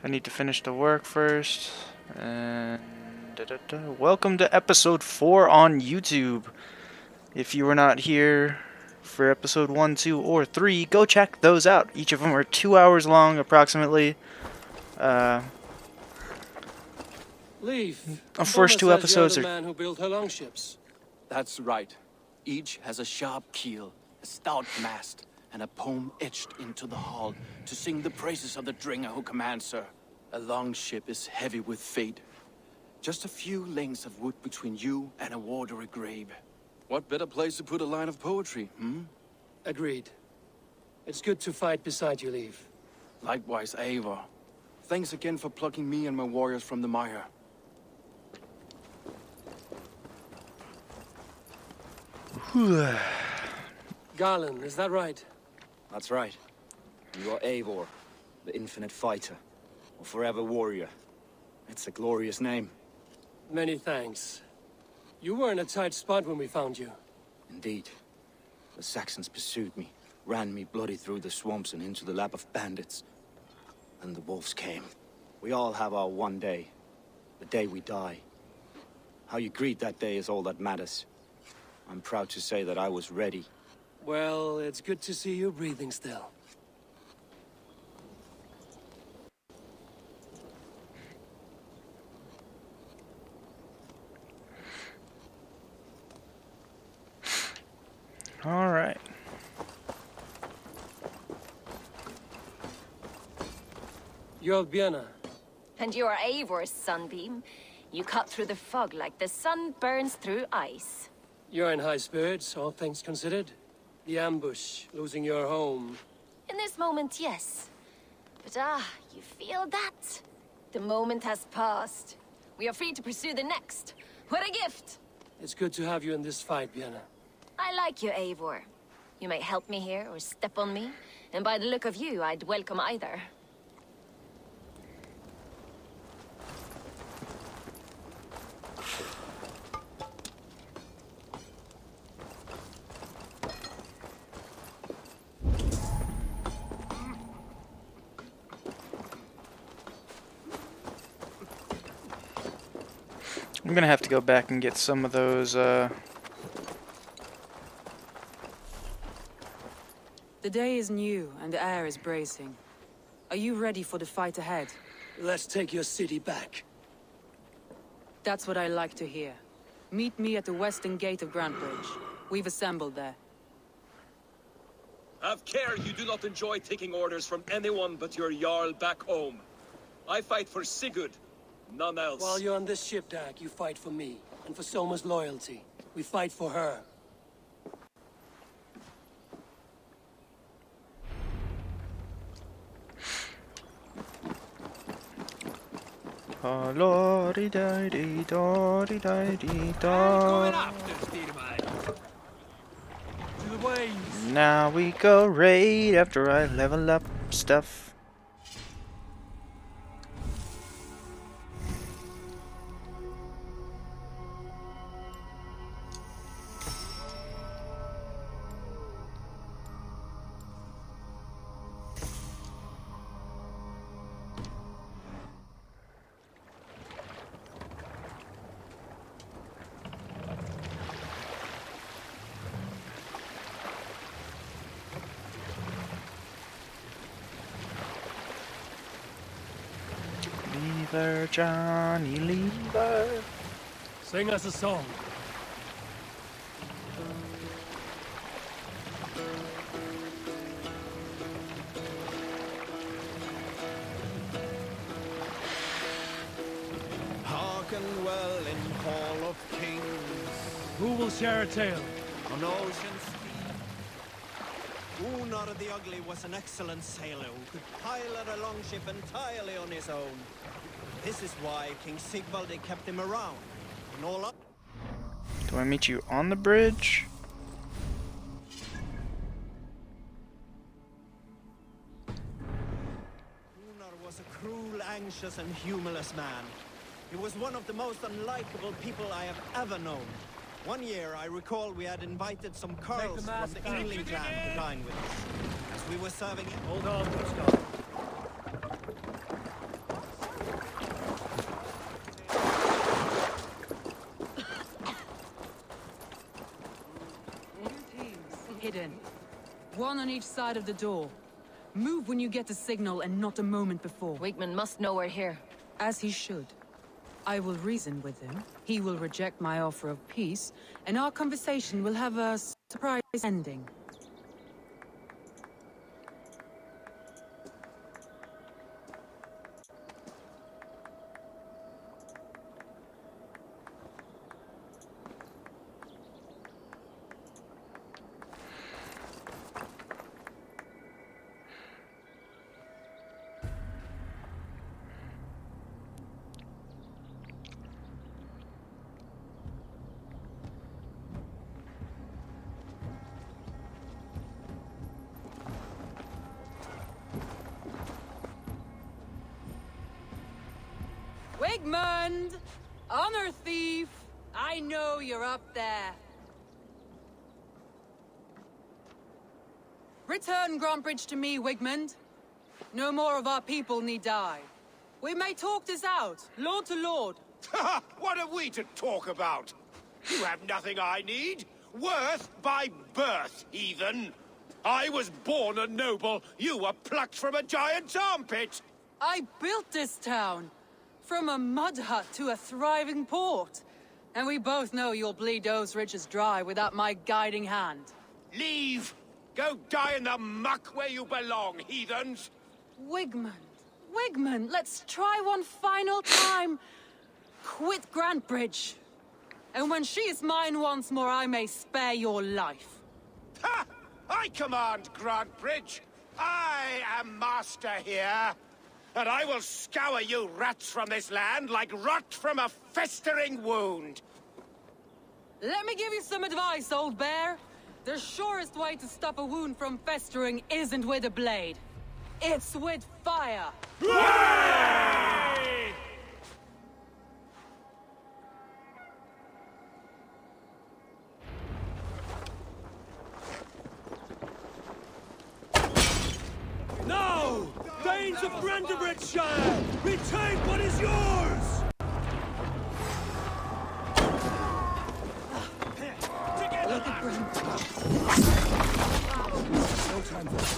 I need to finish the work first. And welcome to episode 4 on YouTube. If you were not here for episode 1, 2, or 3, go check those out. Each of them are 2 hours long, approximately. Leaf. The first 2 episodes you're are. the man who built her longships. That's right. Each has a sharp keel, a stout mast, and a poem etched into the hull to sing the praises of the dringer who commands her. A longship is heavy with fate. Just a few lengths of wood between you and a watery grave. What better place to put a line of poetry, Agreed. It's good to fight beside you, Leaf. Likewise, Eivor. Thanks again for plucking me and my warriors from the mire. Garland, is that right? That's right. You are Eivor, the infinite fighter, or forever warrior. It's a glorious name. Many thanks. You were in a tight spot when we found you. Indeed. The Saxons pursued me, ran me bloody through the swamps and into the lap of bandits. And the wolves came. We all have our one day. The day we die. How you greet that day is all that matters. I'm proud to say that I was ready. Well, it's good to see you breathing still. All right. You're Björna. And you are Eivor's sunbeam. You cut through the fog like the sun burns through ice. You're in high spirits, all things considered. The ambush, losing your home. In this moment, yes. But you feel that? The moment has passed. We are free to pursue the next. What a gift! It's good to have you in this fight, Björna. I like you, Eivor. You may help me here or step on me, and by the look of you, I'd welcome either. I'm gonna have to go back and get some of those, The day is new and the air is bracing. Are you ready for the fight ahead? Let's take your city back. That's what I like to hear. Meet me at the western gate of Grantbridge. We've assembled there. Have care you do not enjoy taking orders from anyone but your Jarl back home. I fight for Sigurd, none else. While you're on this ship, Dag, you fight for me, and for Soma's loyalty. We fight for her. oh, lordy di di di di da. To the waves! Now we go raid after I level up stuff. Lever, Johnny Lever. Sing us a song. Hearken well in Hall of Kings. Who will share a tale? On ocean steep. Gunnar the Ugly was an excellent sailor who could pilot a longship entirely on his own. This is why King Sigvaldi kept him around. And all up. Do I meet you on the bridge? Gunnar was a cruel, anxious, and humorless man. He was one of the most unlikable people I have ever known. One year, I recall we had invited some Carls from the Engling clan to dine with us. As we were serving... Hold on, Gustav. hidden. One on each side of the door. Move when you get the signal and not a moment before. Wigman must know we're here. As he should. I will reason with him. He will reject my offer of peace, and our conversation will have a surprise ending. Wigmund! Honor thief! I know you're up there. Return Grantbridge to me, Wigmund. No more of our people need die. We may talk this out, lord to lord. What have we to talk about? You have nothing I need. Worth by birth, heathen. I was born a noble. You were plucked from a giant's armpit. I built this town. From a mud hut to a thriving port. And we both know you'll bleed those riches dry without my guiding hand. Leave! Go die in the muck where you belong, heathens! Wigmund, let's try one final time. Quit Grantbridge. And when she is mine once more, I may spare your life. Ha! I command Grantbridge. I am master here. And I will scour you rats from this land like rot from a festering wound. Let me give you some advice, old bear. The surest way to stop a wound from festering isn't with a blade. It's with fire. No! Danes of Grantbridgeshire! Retain what is yours! Look at Grantbridge. No time for this.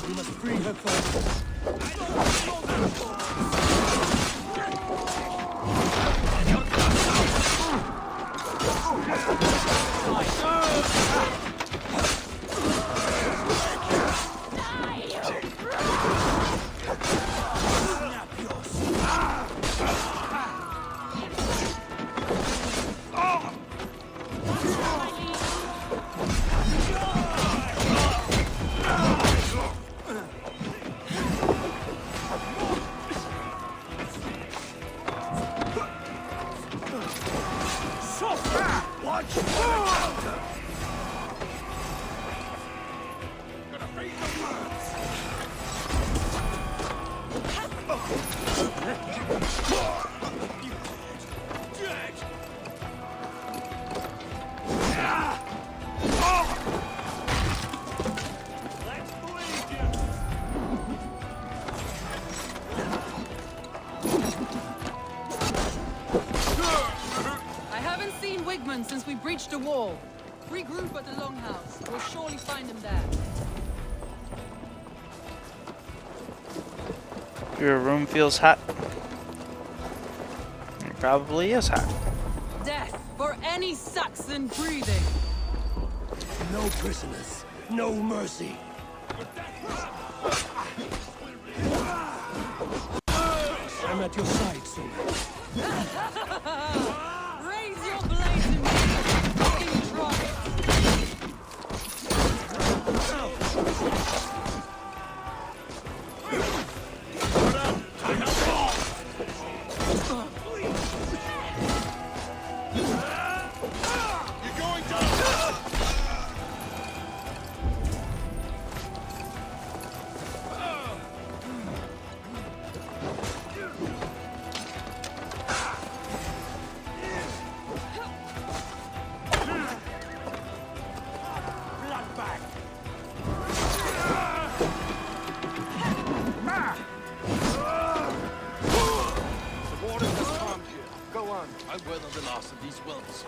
We must free her first. Since we breached the wall. Regroup at the Longhouse. We'll surely find him there. Your room feels hot. It probably is hot. Death for any Saxon breathing. No prisoners, no mercy. I'm at your side, soldier. Raise your blade to me. Fucking try it. You're going down! I weather the last of these welts.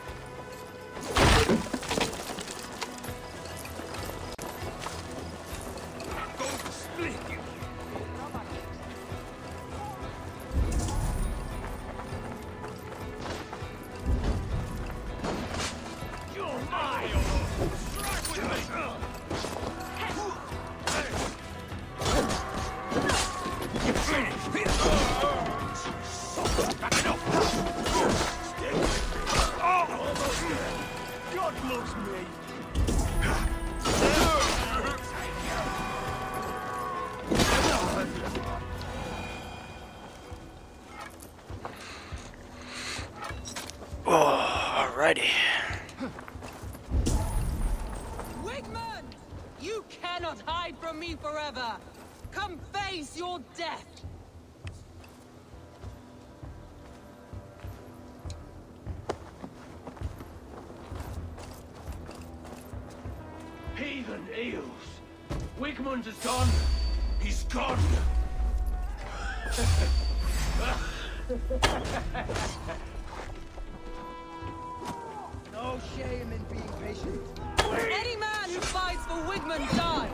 Alrighty. Wigman! You cannot hide from me forever! Come face your death! Heathen eels! Wigmund is gone! He's gone! No shame in being patient. Any man who fights for Wigman dies!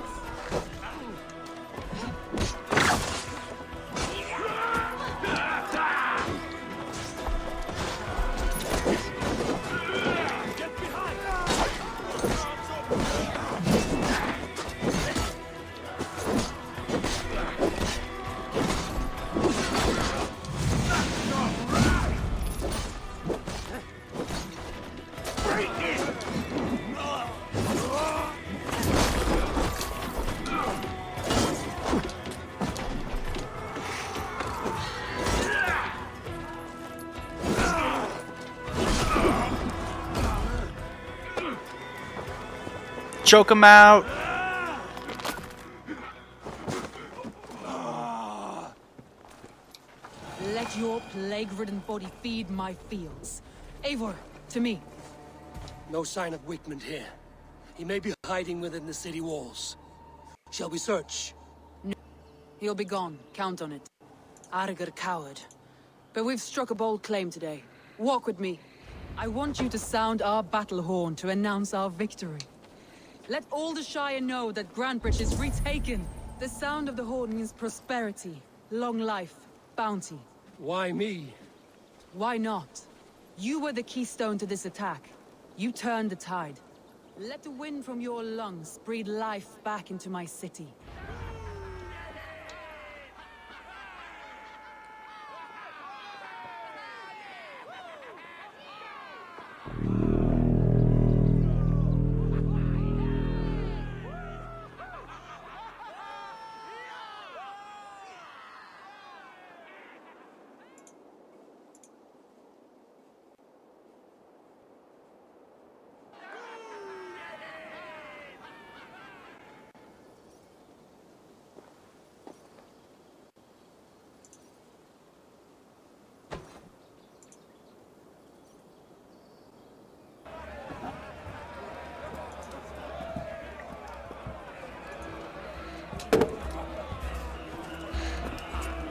Choke him out. Let your plague-ridden body feed my fields. Eivor, to me. No sign of Wigmund here. He may be hiding within the city walls. Shall we search? He'll be gone, count on it. Arger coward. But we've struck a bold claim today. Walk with me. I want you to sound our battle horn to announce our victory. Let all the Shire know that Grantbridge is retaken. The sound of the horn means prosperity, long life, bounty. Why me? Why not? You were the keystone to this attack. You turned the tide. Let the wind from your lungs breathe life back into my city.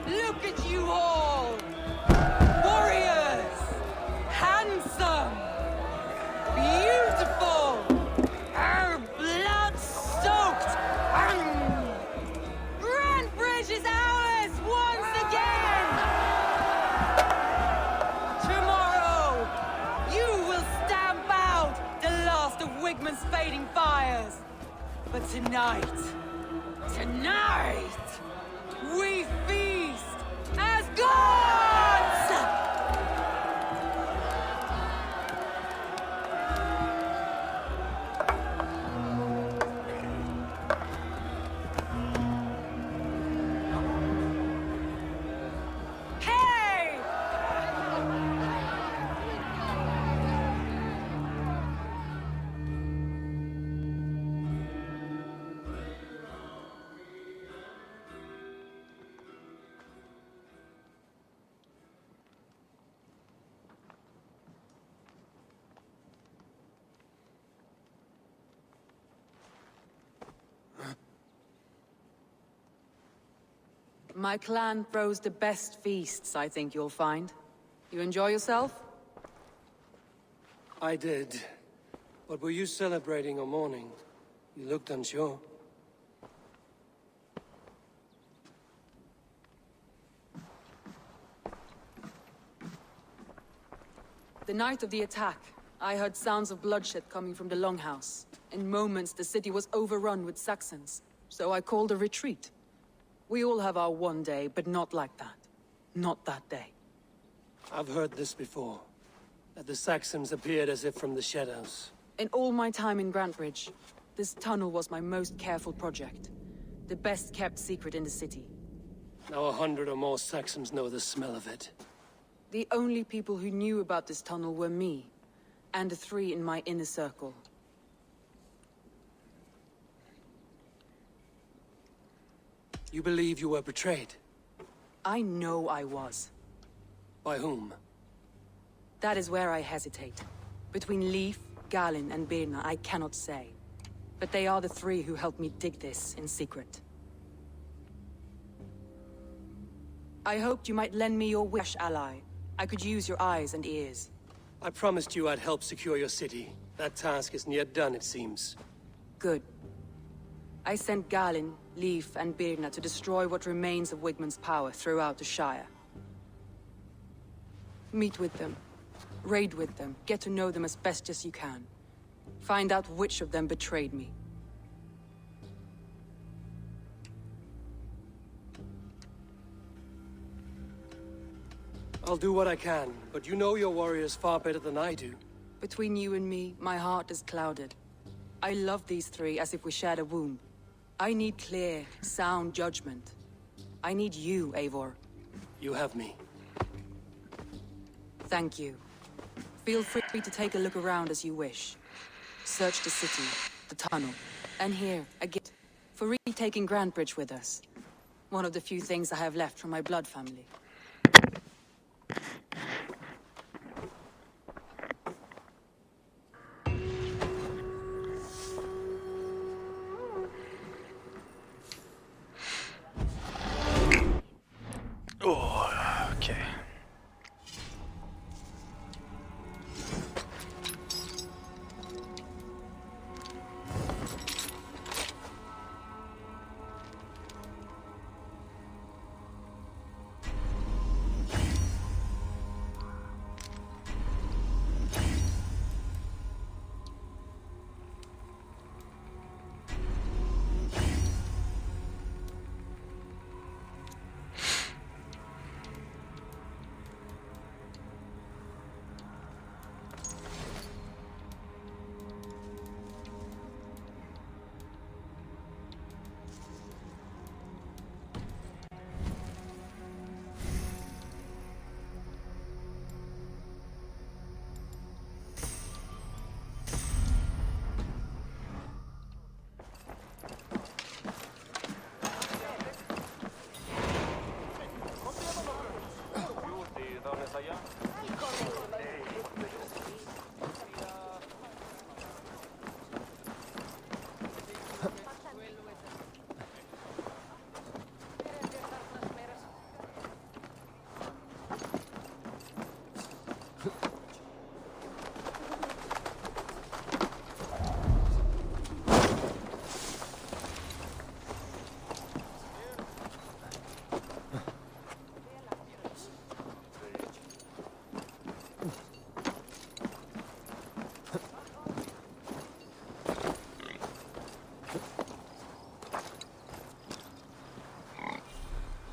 Look at you all! Warriors! Handsome! Beautiful! Blood-soaked! Grantbridge is ours once again! Tomorrow, you will stamp out the last of Wigman's fading fires. But tonight, we feast as gods! Hey! My clan throws the best feasts, I think you'll find. You enjoy yourself? I did. But were you celebrating or mourning? You looked unsure. The night of the attack, I heard sounds of bloodshed coming from the Longhouse. In moments, the city was overrun with Saxons, so I called a retreat. We all have our one day, but not like that. Not that day. I've heard this before. That the Saxons appeared as if from the shadows. In all my time in Grantbridge, this tunnel was my most careful project. The best kept secret in the city. Now 100 or more Saxons know the smell of it. The only people who knew about this tunnel were me, And the 3 in my inner circle. You believe you were betrayed? I know I was. By whom? That is where I hesitate. Between Leif, Galin, and Birna, I cannot say. But they are the 3 who helped me dig this in secret. I hoped you might lend me your wish, ally. I could use your eyes and ears. I promised you I'd help secure your city. That task isn't yet done, it seems. Good. I sent Galin, Leif, and Birna to destroy what remains of Wigmund's power throughout the Shire. Meet with them. Raid with them. Get to know them as best as you can. Find out which of them betrayed me. I'll do what I can, but you know your warriors far better than I do. Between you and me, my heart is clouded. I love these 3 as if we shared a womb. I need clear, sound judgment. I need you, Eivor. You have me. Thank you. Feel free to take a look around as you wish. Search the city, the tunnel, and here, a gift for retaking Grantbridge with us. One of the few things I have left from my blood family. Oh, okay.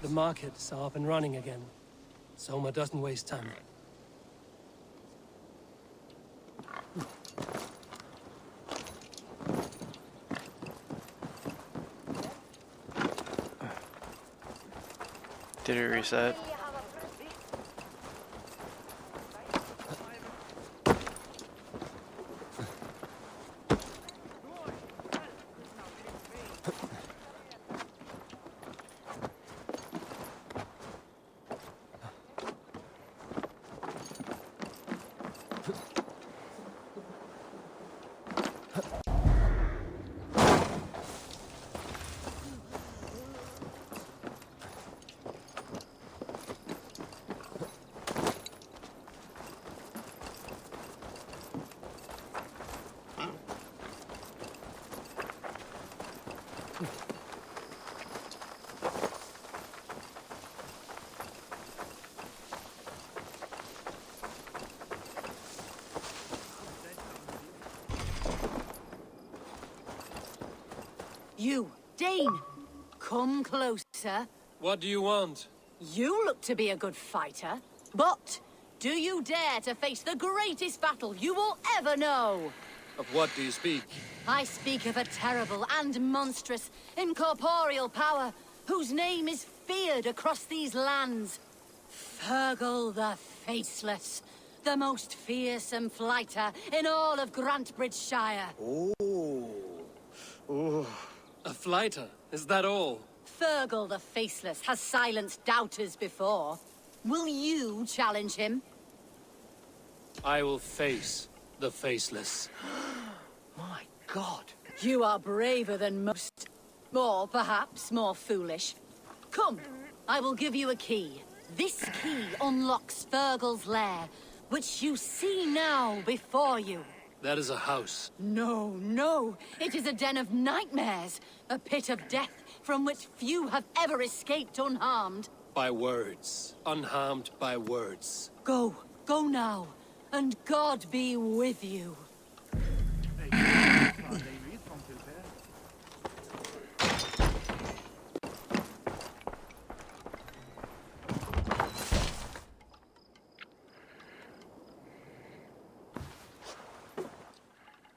The markets are up and running again. Soma doesn't waste time. Did it reset? You, Dane! Come closer. What do you want? You look to be a good fighter, but do you dare to face the greatest battle you will ever know? Of what do you speak? I speak of a terrible and monstrous, incorporeal power whose name is feared across these lands. Fergal the Faceless, The most fearsome flighter in all of Grantbridgeshire. A flighter? Is that all? Fergal the Faceless has silenced doubters before. Will you challenge him? I will face the Faceless. My God. You are braver than most. Or perhaps more foolish. Come, I will give you a key. This key unlocks Fergal's lair, which you see now before you. That is a house. No, no. It is a den of nightmares. A pit of death from which few have ever escaped unharmed. By words. Unharmed by words. Go. Go now. And God be with you.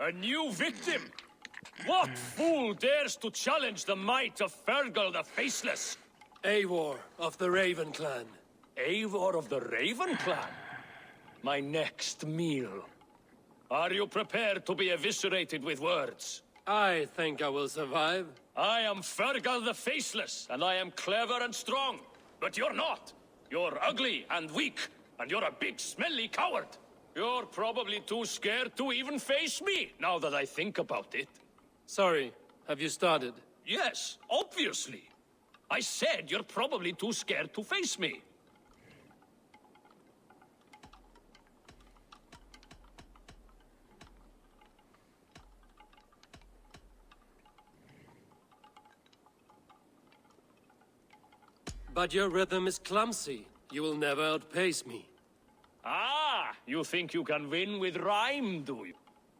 A new victim? What fool dares to challenge the might of Fergal the Faceless? Eivor of the Raven Clan. Eivor of the Raven Clan? My next meal. Are you prepared to be eviscerated with words? I think I will survive. I am Fergal the Faceless, and I am clever and strong. But you're not. You're ugly and weak, and you're a big smelly coward. You're probably too scared to even face me, now that I think about it. Sorry, have you started? Yes, obviously. I said you're probably too scared to face me. But your rhythm is clumsy. You will never outpace me. Ah, you think you can win with rhyme, do you?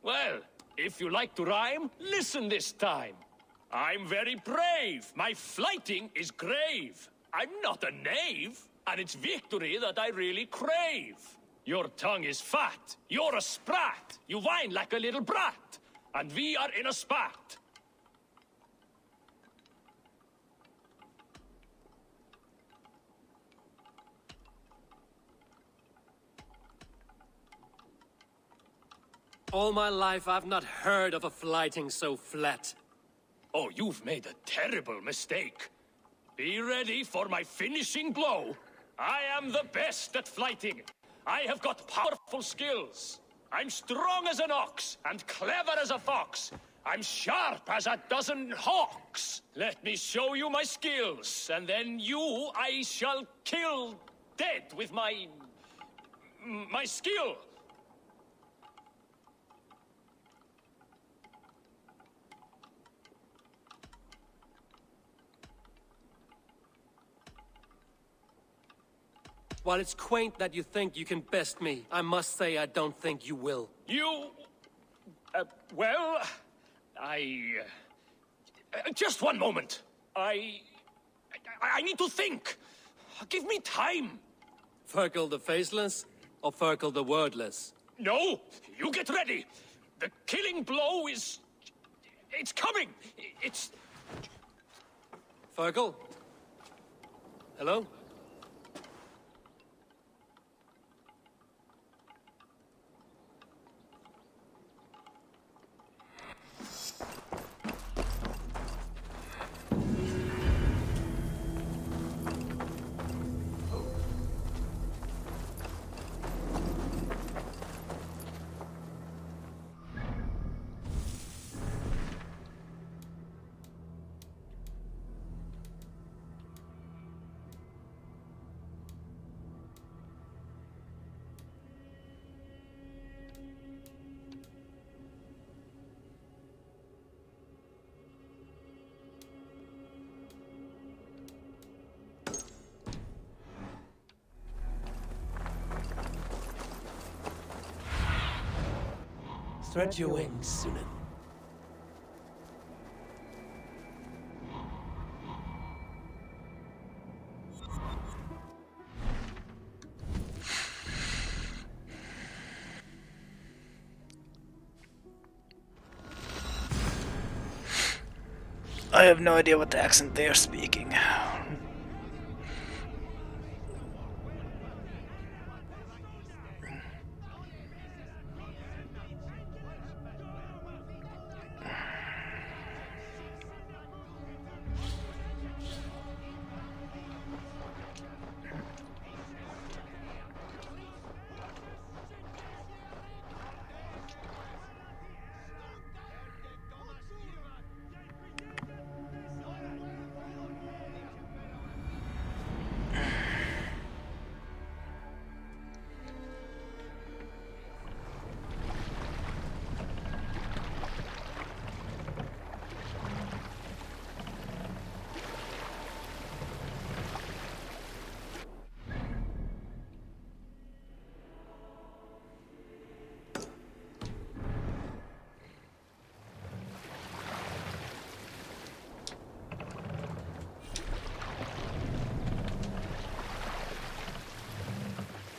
Well, if you like to rhyme, listen this time. I'm very brave. My flighting is grave. I'm not a knave, and it's victory that I really crave. Your tongue is fat. You're a sprat. You whine like a little brat. And we are in a spat. All my life I've not heard of a flighting so flat. Oh, you've made a terrible mistake. Be ready for my finishing blow. I am the best at flighting. I have got powerful skills. I'm strong as an ox and clever as a fox. I'm sharp as a dozen hawks. Let me show you my skills, and then you I shall kill dead with my skill. While it's quaint that you think you can best me, I must say I don't think you will. You... well... just one moment. I need to think. Give me time. Fergal the Faceless or Fergal the Wordless? No, you get ready. The killing blow is... it's coming. It's... Fergal? Hello? Spread your wings, Sunan. I have no idea what accent they are speaking.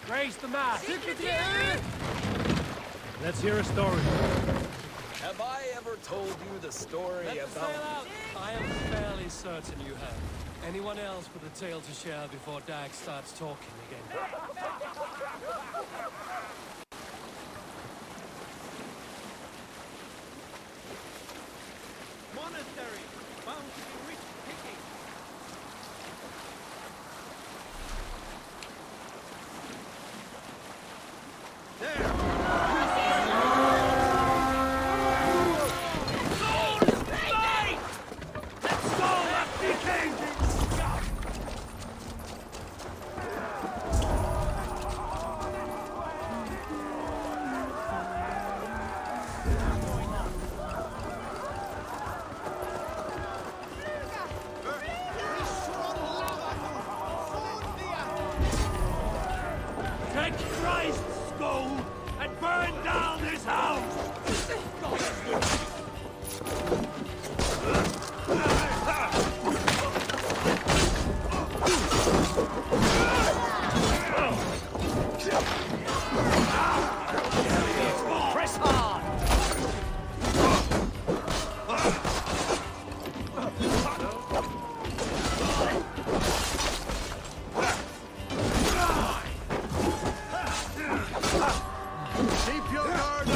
Raise the mast. Let's hear a story. Have I ever told you the story about... Sail out. I am fairly certain you have. Anyone else with a tale to share before Dag starts talking again? Monastery, found to be rich picking. Take Christ's skull and burn down this house! Press hard! Keep your guard up!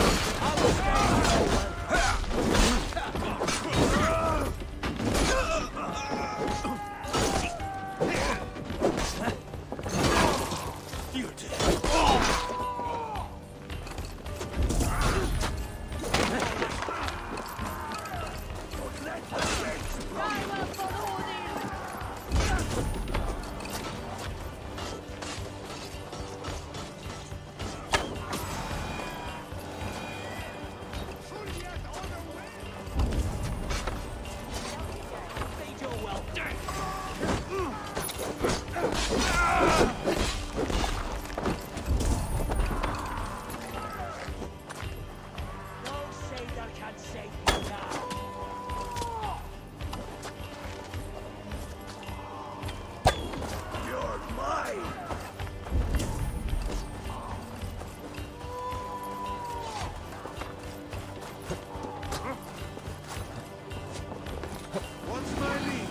What's my lead?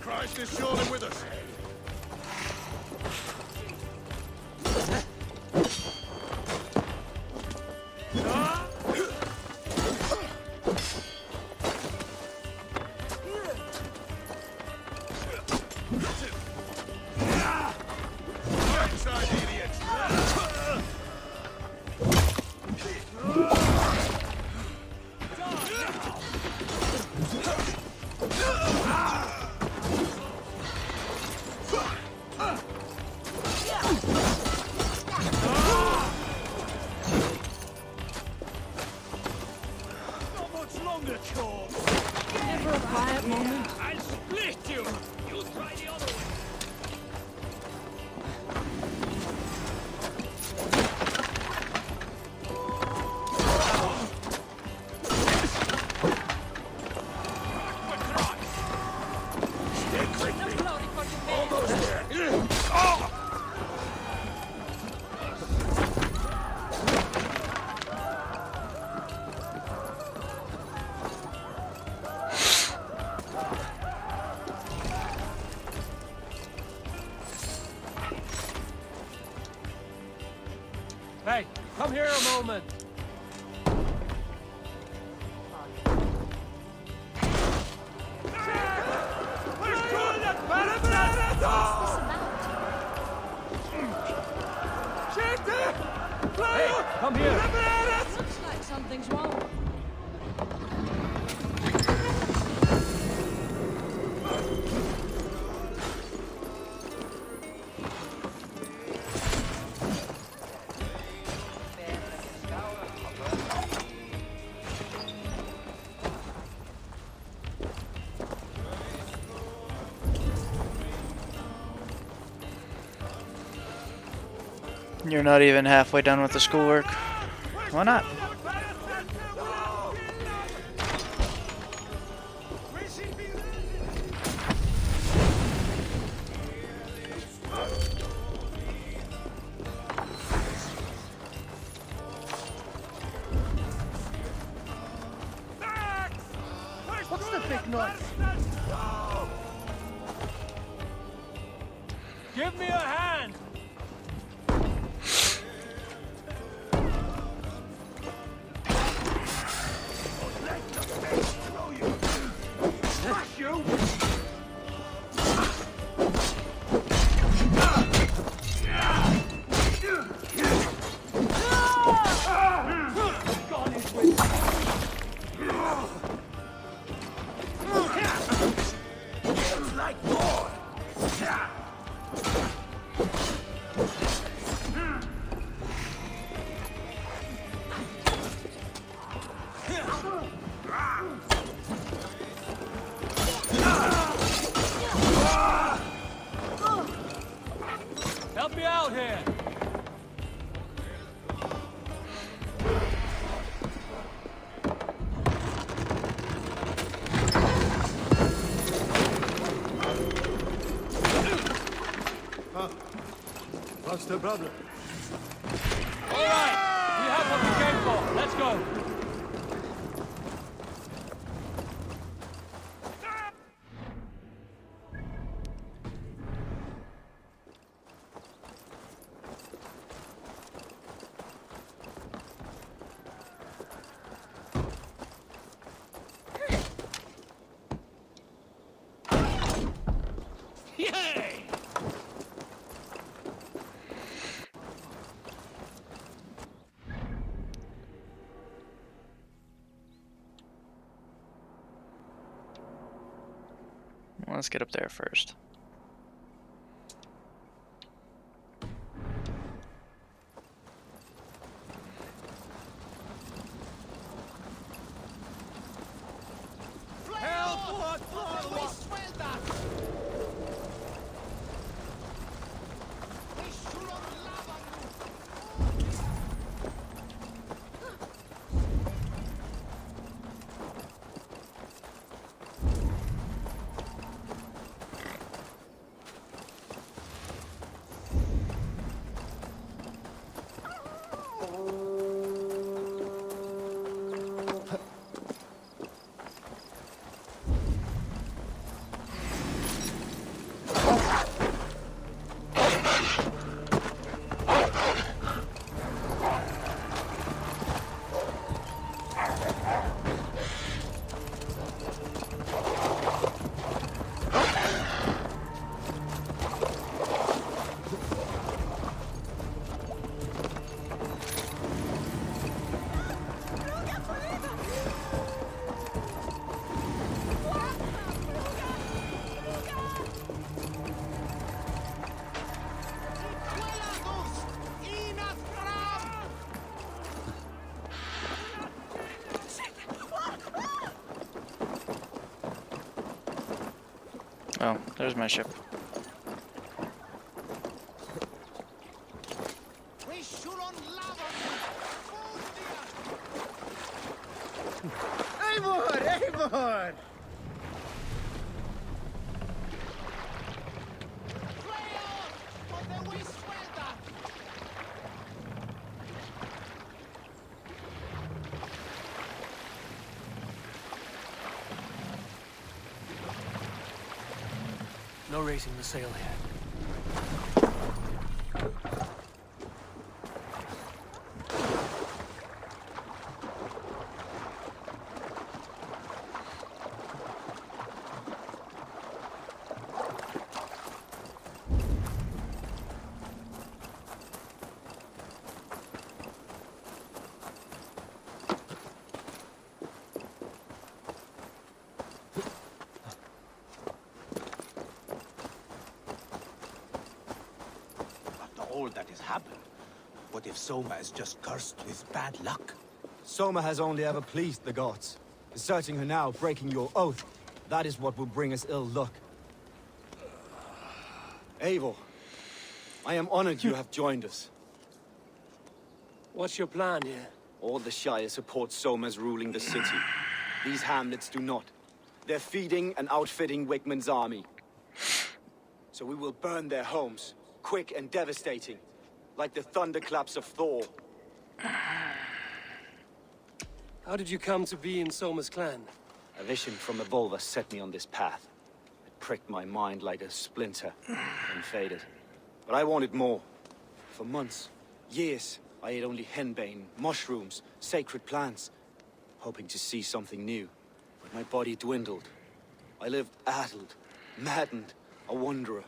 Christ is surely with us. Right side, idiots. Not much longer, Chor. Never a quiet moment. I'll split you! You try the other way! Hey, come here a moment. Hey, come here. Looks like something's wrong. You're not even halfway done with the schoolwork. Why not? What's the big noise? Give me a hand! Help me out here! What's the problem? All right, we have what we came for. Let's go. Yay! Let's get up there first. Oh, there's my ship. Eivor! Eivor! No raising the sail here. All that has happened. What if Soma is just cursed with bad luck? Soma has only ever pleased the gods. Deserting her now, breaking your oath, that is what will bring us ill luck. Eivor, I am honored you have joined us. What's your plan here? All the Shire support Soma's ruling the city. These hamlets do not. They're feeding and outfitting Wickman's army. So we will burn their homes, quick and devastating, like the thunderclaps of Thor. How did you come to be in Soma's clan? A vision from Evolver set me on this path. It pricked my mind like a splinter, and faded. But I wanted more. For months, years, I ate only henbane, mushrooms, sacred plants, hoping to see something new. But my body dwindled. I lived addled, maddened, a wanderer,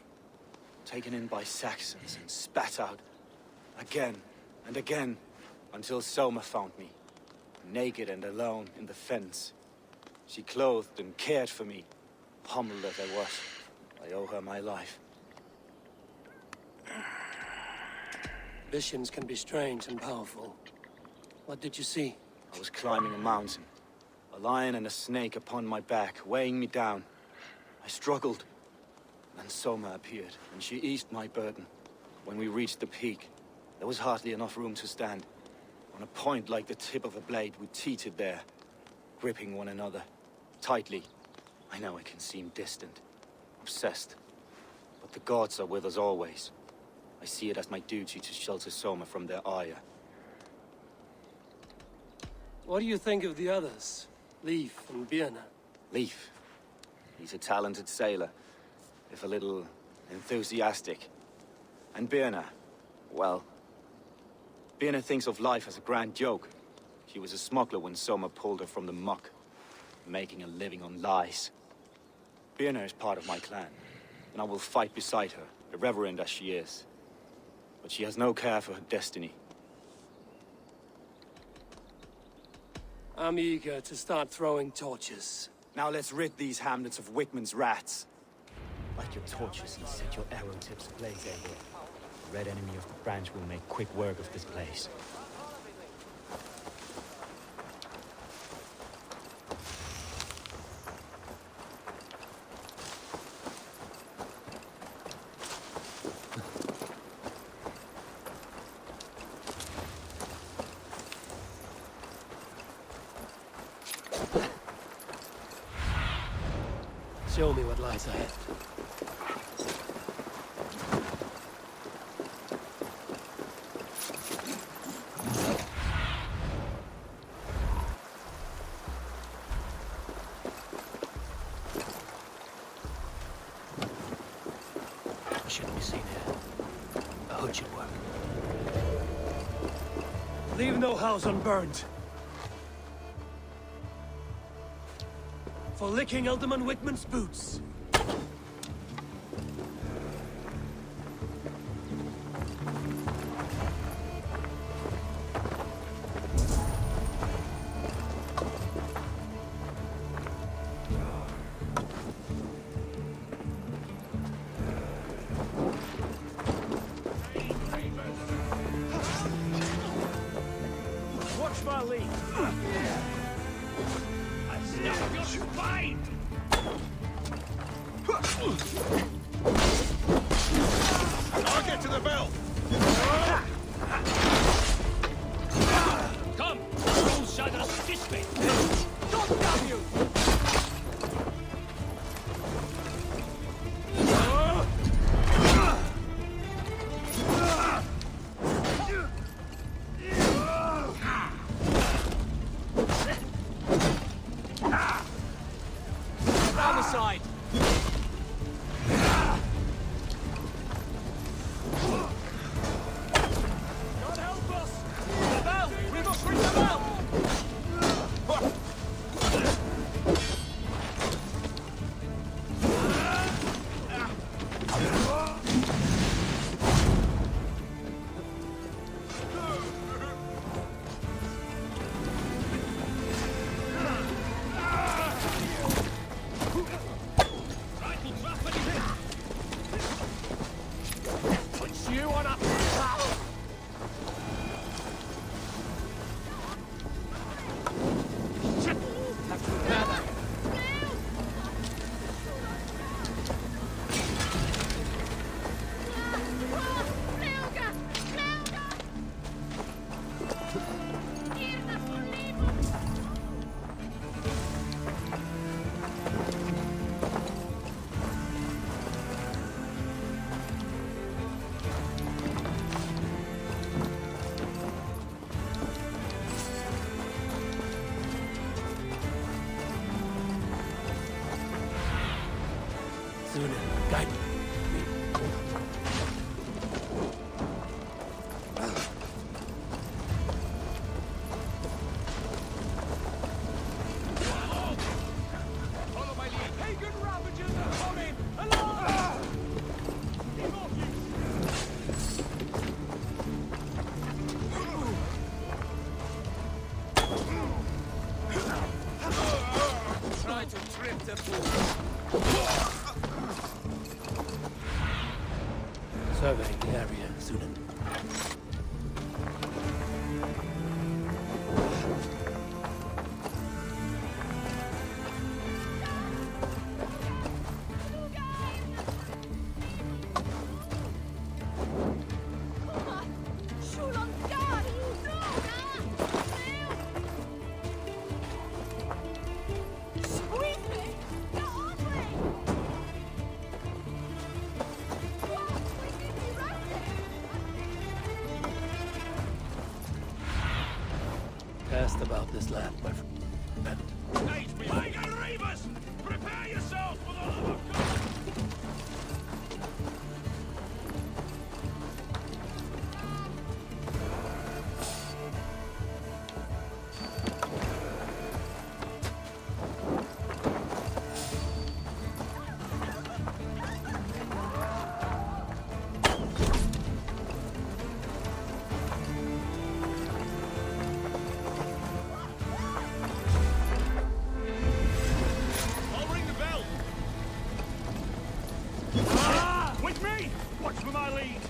taken in by Saxons and spat out, again and again, until Soma found me, naked and alone in the fens. She clothed and cared for me, humbled as I was. I owe her my life. Visions can be strange and powerful. What did you see? I was climbing a mountain, a lion and a snake upon my back, weighing me down. I struggled. Then Soma appeared, and she eased my burden. When we reached the peak, there was hardly enough room to stand. On a point like the tip of a blade, we teetered there, gripping one another, tightly. I know it can seem distant, obsessed, but the gods are with us always. I see it as my duty to shelter Soma from their ire. What do you think of the others? Leif and Birna? Leif. He's a talented sailor, if a little enthusiastic. And Birna, well, Birna thinks of life as a grand joke. She was a smuggler when Soma pulled her from the muck, making a living on lies. Birna is part of my clan, and I will fight beside her, irreverent as she is. But she has no care for her destiny. I'm eager to start throwing torches. Now let's rid these hamlets of Wickman's rats. Light your torches and set your arrow tips ablaze, Eivor. The red enemy of the branch will make quick work of this place. Show me what lies ahead. I shouldn't be seen here. A hood should work. Leave no house unburned. For licking Alderman Wickman's boots. Watch my lead. Stop your spine! I'll get to the bell! Come! All shadows this way! Don't damn you! Surveying the area, Sudan. Asked about this land, my friend. Tiger Reavers! Prepare yourself for the love of God! I'll ring the bell! With me! Watch for my lead!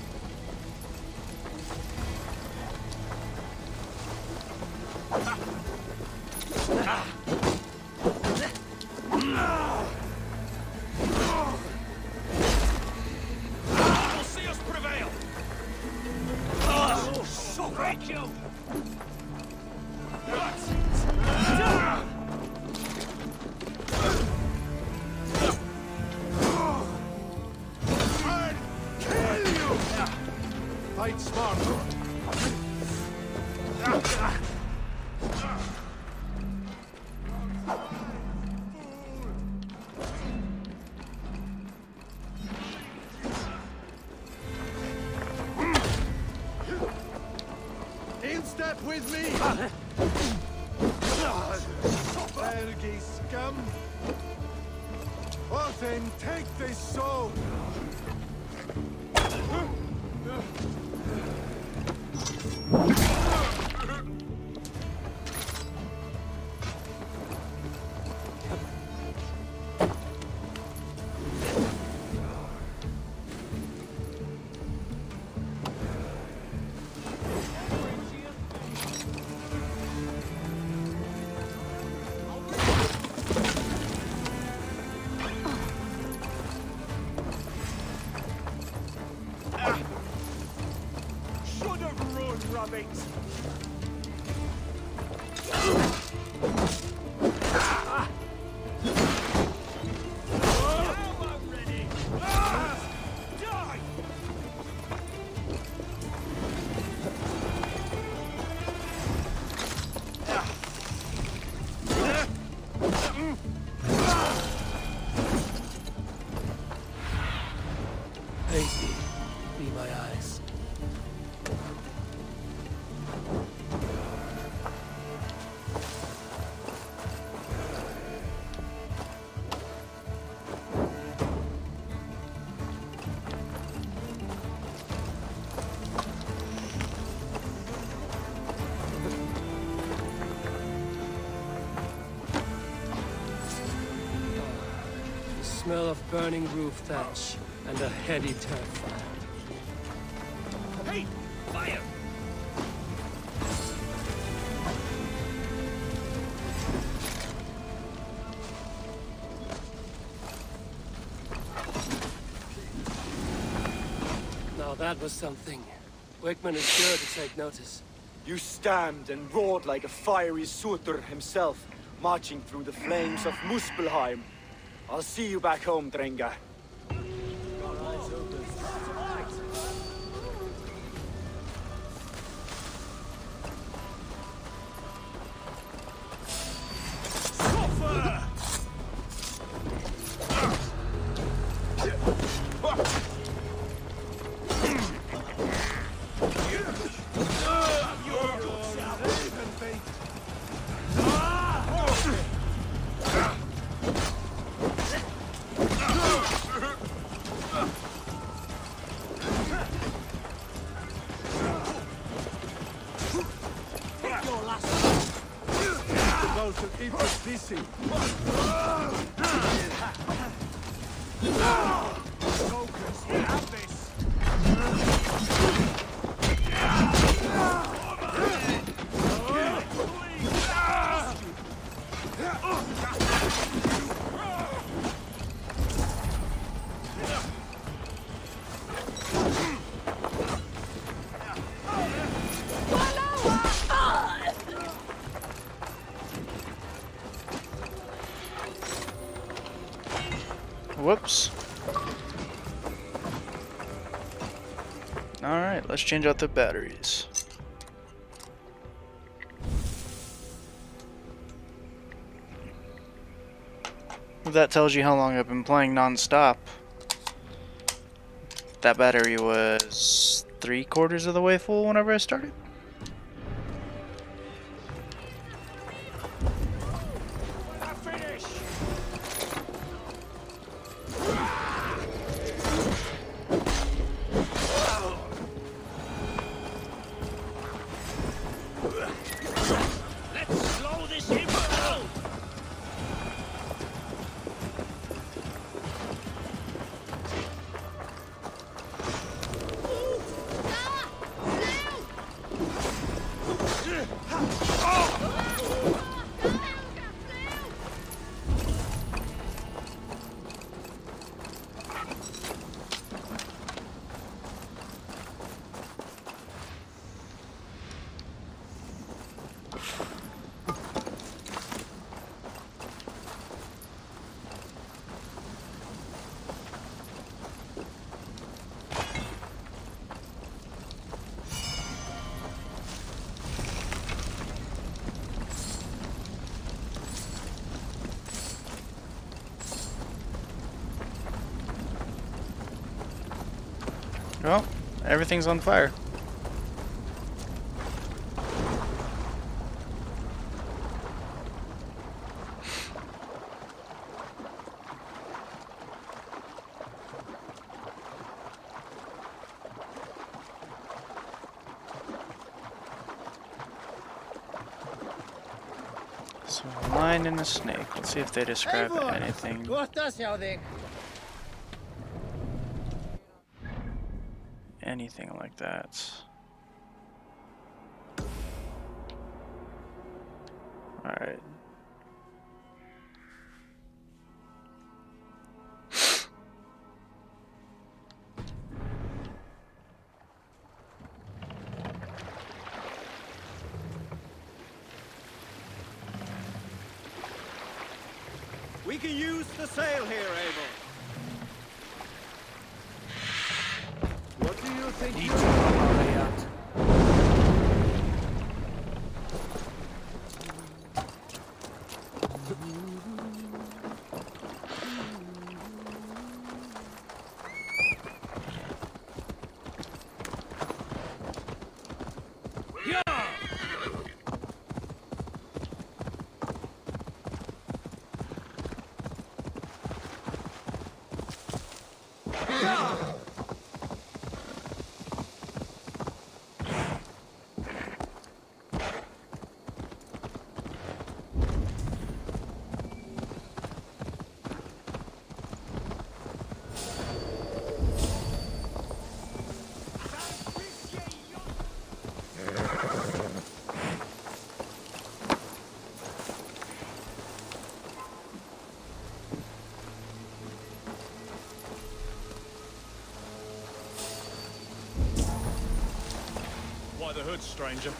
You'll see us prevail! So break you! Fight smart. In step with me! Ergy scum! Well then, take this soul! Should have run, rabbits! Now I'm ready! Die! Hasty, be my eyes. The smell of burning roof thatch and a heady turf fire. Hey! Fire! Now that was something. Wickman is sure to take notice. You stamped and roared like a fiery Surtur himself, marching through the flames of Muspelheim. I'll see you back home, Drenga. soul to keep us busy. Focus, we have this. Whoops. Alright, let's change out the batteries. That tells you how long I've been playing non-stop. That battery was 3/4 of the way full whenever I started. Let's slow this evil down! Well, everything's on fire. So, a lion and a snake. Let's see if they describe anything. Anything like that. Alright. We can use the sail here, Abel. What do you think you're probably at? Why the hood, stranger?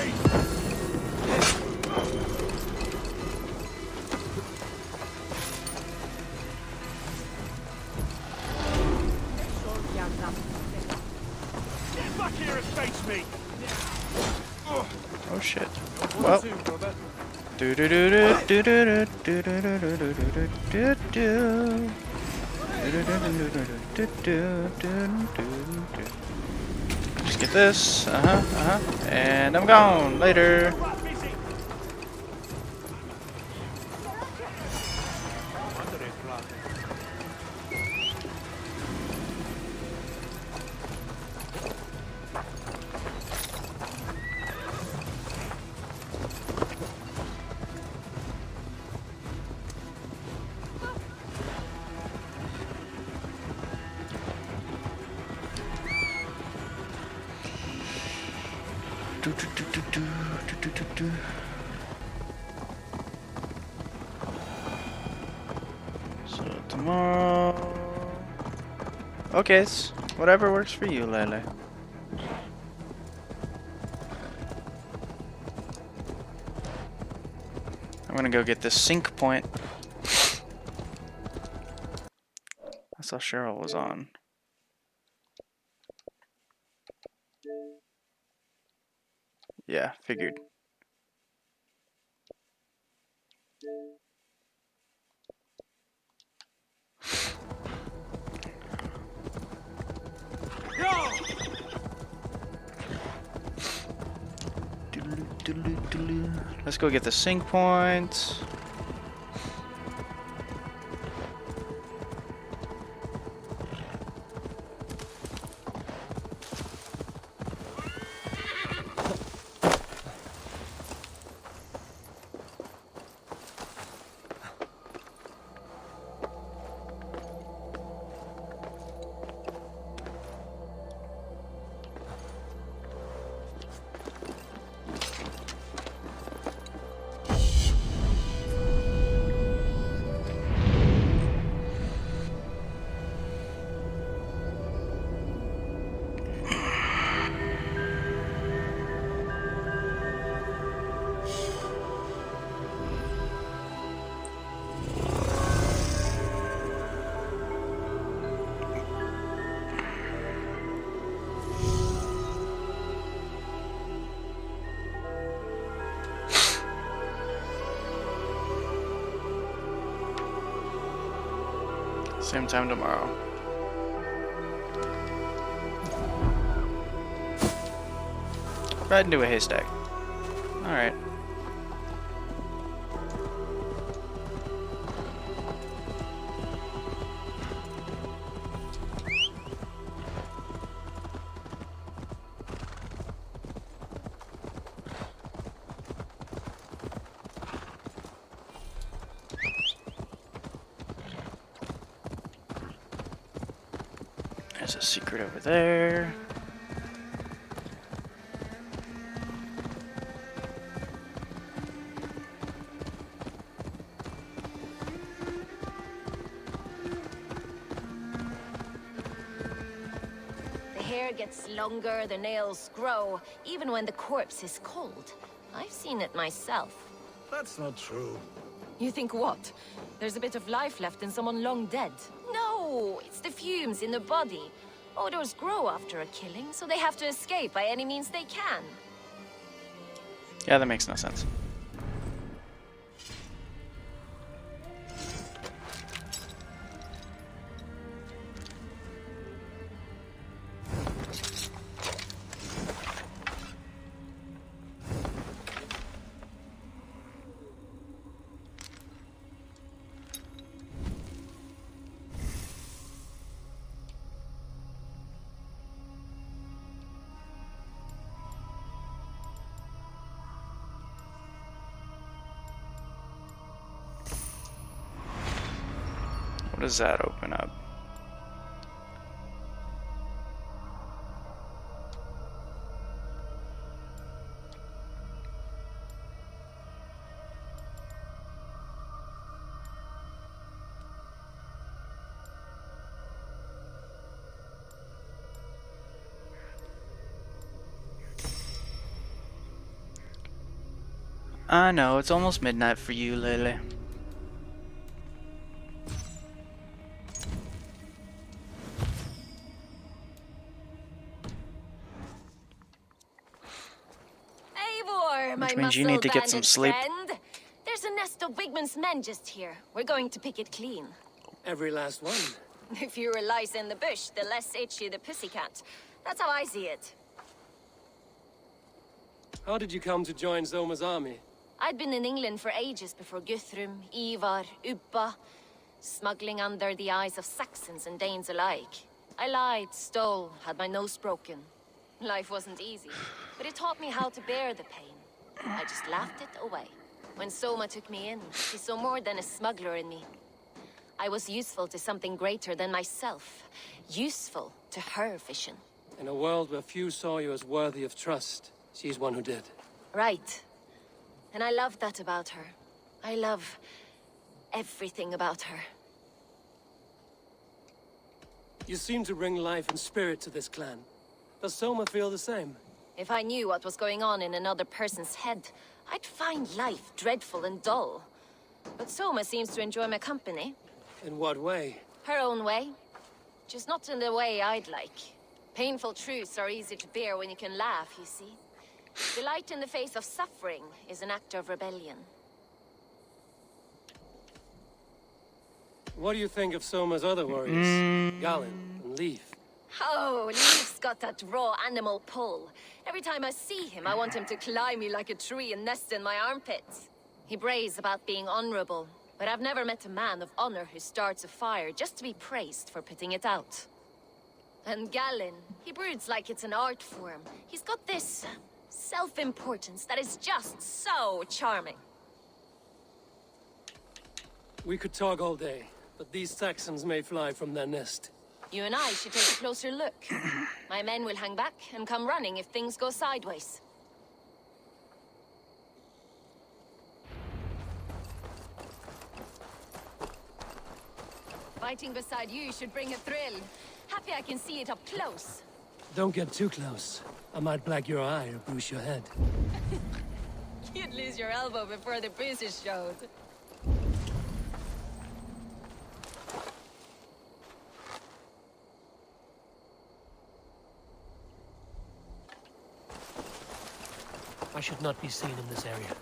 Get back here and face me! Oh shit. Well. Do do do do do do do do do do do do do. Just get this. And I'm gone. Later. So tomorrow. Okay, it's whatever works for you, Lele. I'm gonna go get this sync point. I saw Cheryl was on. Yeah, figured. Let's go get the sync point. Same time tomorrow. Right into a haystack. Alright. There's a secret over there. The hair gets longer, the nails grow, even when the corpse is cold. I've seen it myself. That's not true. You think what? There's a bit of life left in someone long dead? No, it's the fumes in the body. Odors grow after a killing, so they have to escape by any means they can. Yeah, that makes no sense. What does that open up? I know, it's almost midnight for you, Lily. Eivor, my Which means you need to get some muscle-banded sleep. friend. There's a nest of Wigman's men just here. We're going to pick it clean. Every last one. The fewer lice in the bush, the less itchy the pussycat. That's how I see it. How did you come to join Zoma's army? I'd been in England for ages before Guthrum, Ivar, Ubba, smuggling under the eyes of Saxons and Danes alike. I lied, stole, had my nose broken. Life wasn't easy, but it taught me how to bear the pain. I just laughed it away. When Soma took me in, she saw more than a smuggler in me. I was useful to something greater than myself. Useful to her vision. In a world where few saw you as worthy of trust, she's one who did. Right. And I love that about her. I love everything about her. You seem to bring life and spirit to this clan. Does Soma feel the same? If I knew what was going on in another person's head, I'd find life dreadful and dull. But Soma seems to enjoy my company. In what way? Her own way. Just not in the way I'd like. Painful truths are easy to bear when you can laugh, you see. Delight in the face of suffering is an act of rebellion. What do you think of Soma's other warriors? Galen and Leaf? Oh, Leaf's got that raw animal pull. Every time I see him, I want him to climb me like a tree and nest in my armpits. He brays about being honorable, but I've never met a man of honor who starts a fire just to be praised for putting it out. And Galen, he broods like it's an art form. He's got this self-importance that is just so charming. We could talk all day, but these Saxons may fly from their nest. You and I should take a closer look. My men will hang back and come running if things go sideways. Fighting beside you should bring a thrill. Happy I can see it up close. Don't get too close. I might black your eye or bruise your head. You'd lose your elbow before the bruises showed. I should not be seen in this area.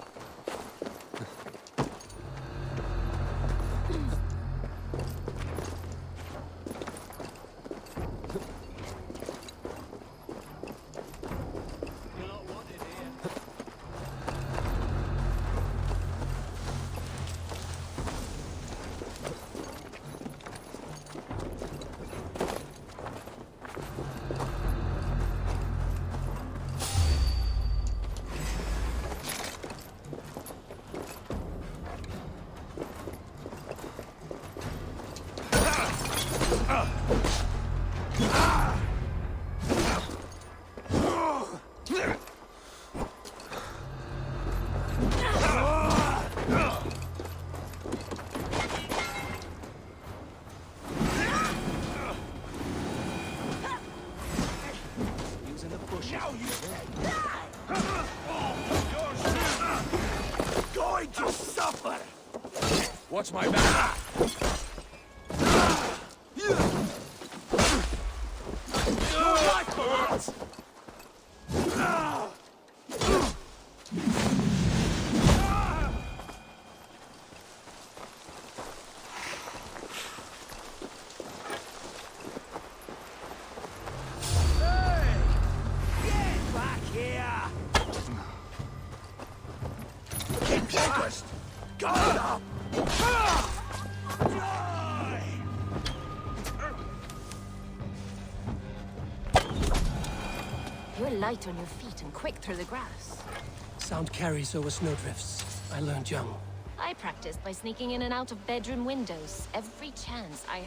Going to suffer! Watch my back! You're light on your feet and quick through the grass. Sound carries over snowdrifts. I learned young. I practiced by sneaking in and out of bedroom windows every chance I had.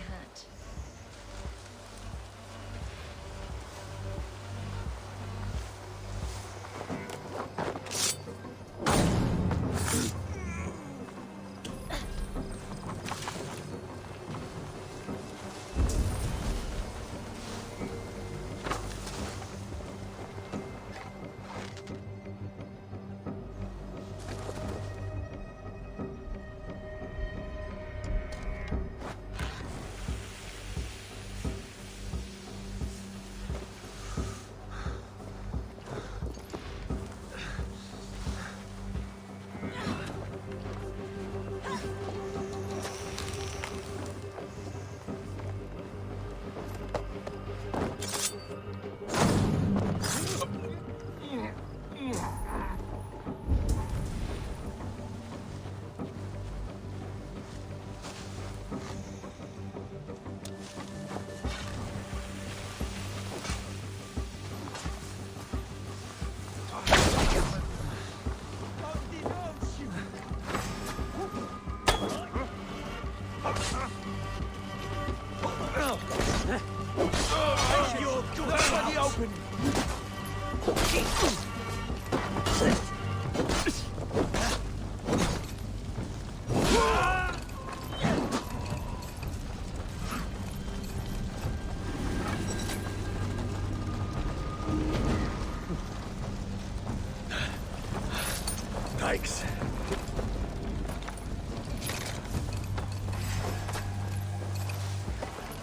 Yikes.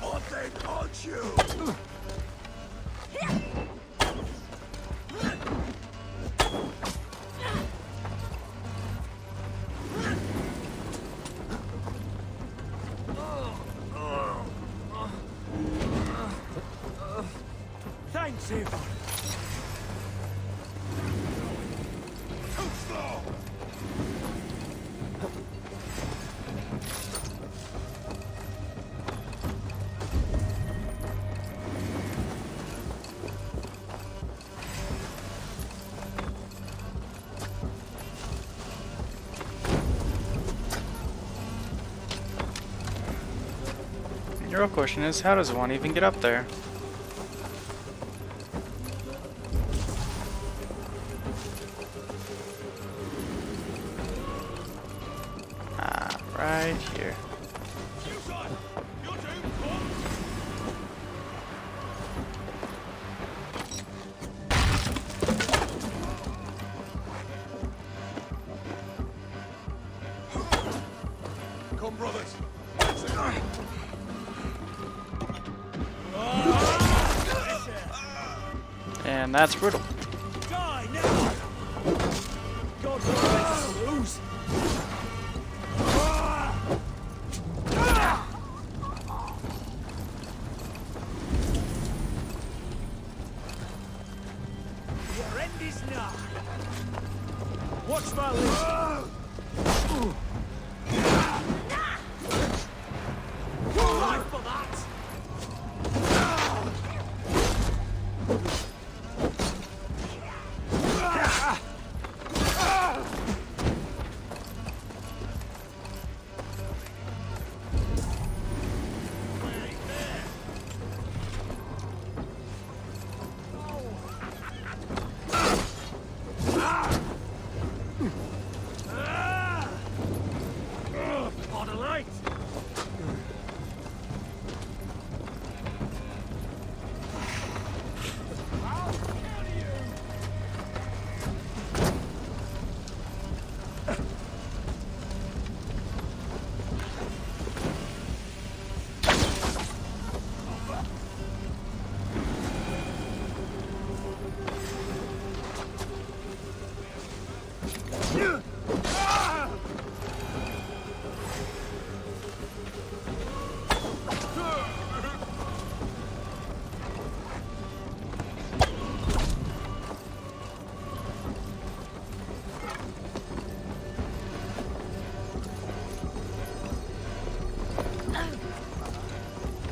On then, aren't you? Thanks, Eivor. Too slow! The real question is, how does one even get up there? Ah, right here. Come, brothers. And that's brutal. Die now! God, what a lose! Your end is nigh. Watch my lips. Life for that! On a light!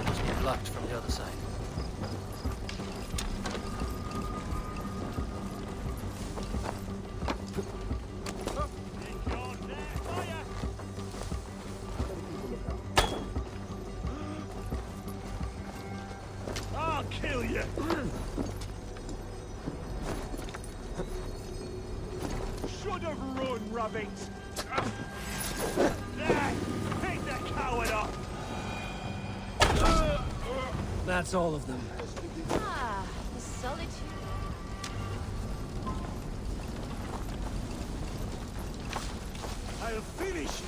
Must be blocked from the other side. I'll kill you! Should have run, rabbit! There! Take that coward up! That's all of them. Ah, the solitude. I'll finish you!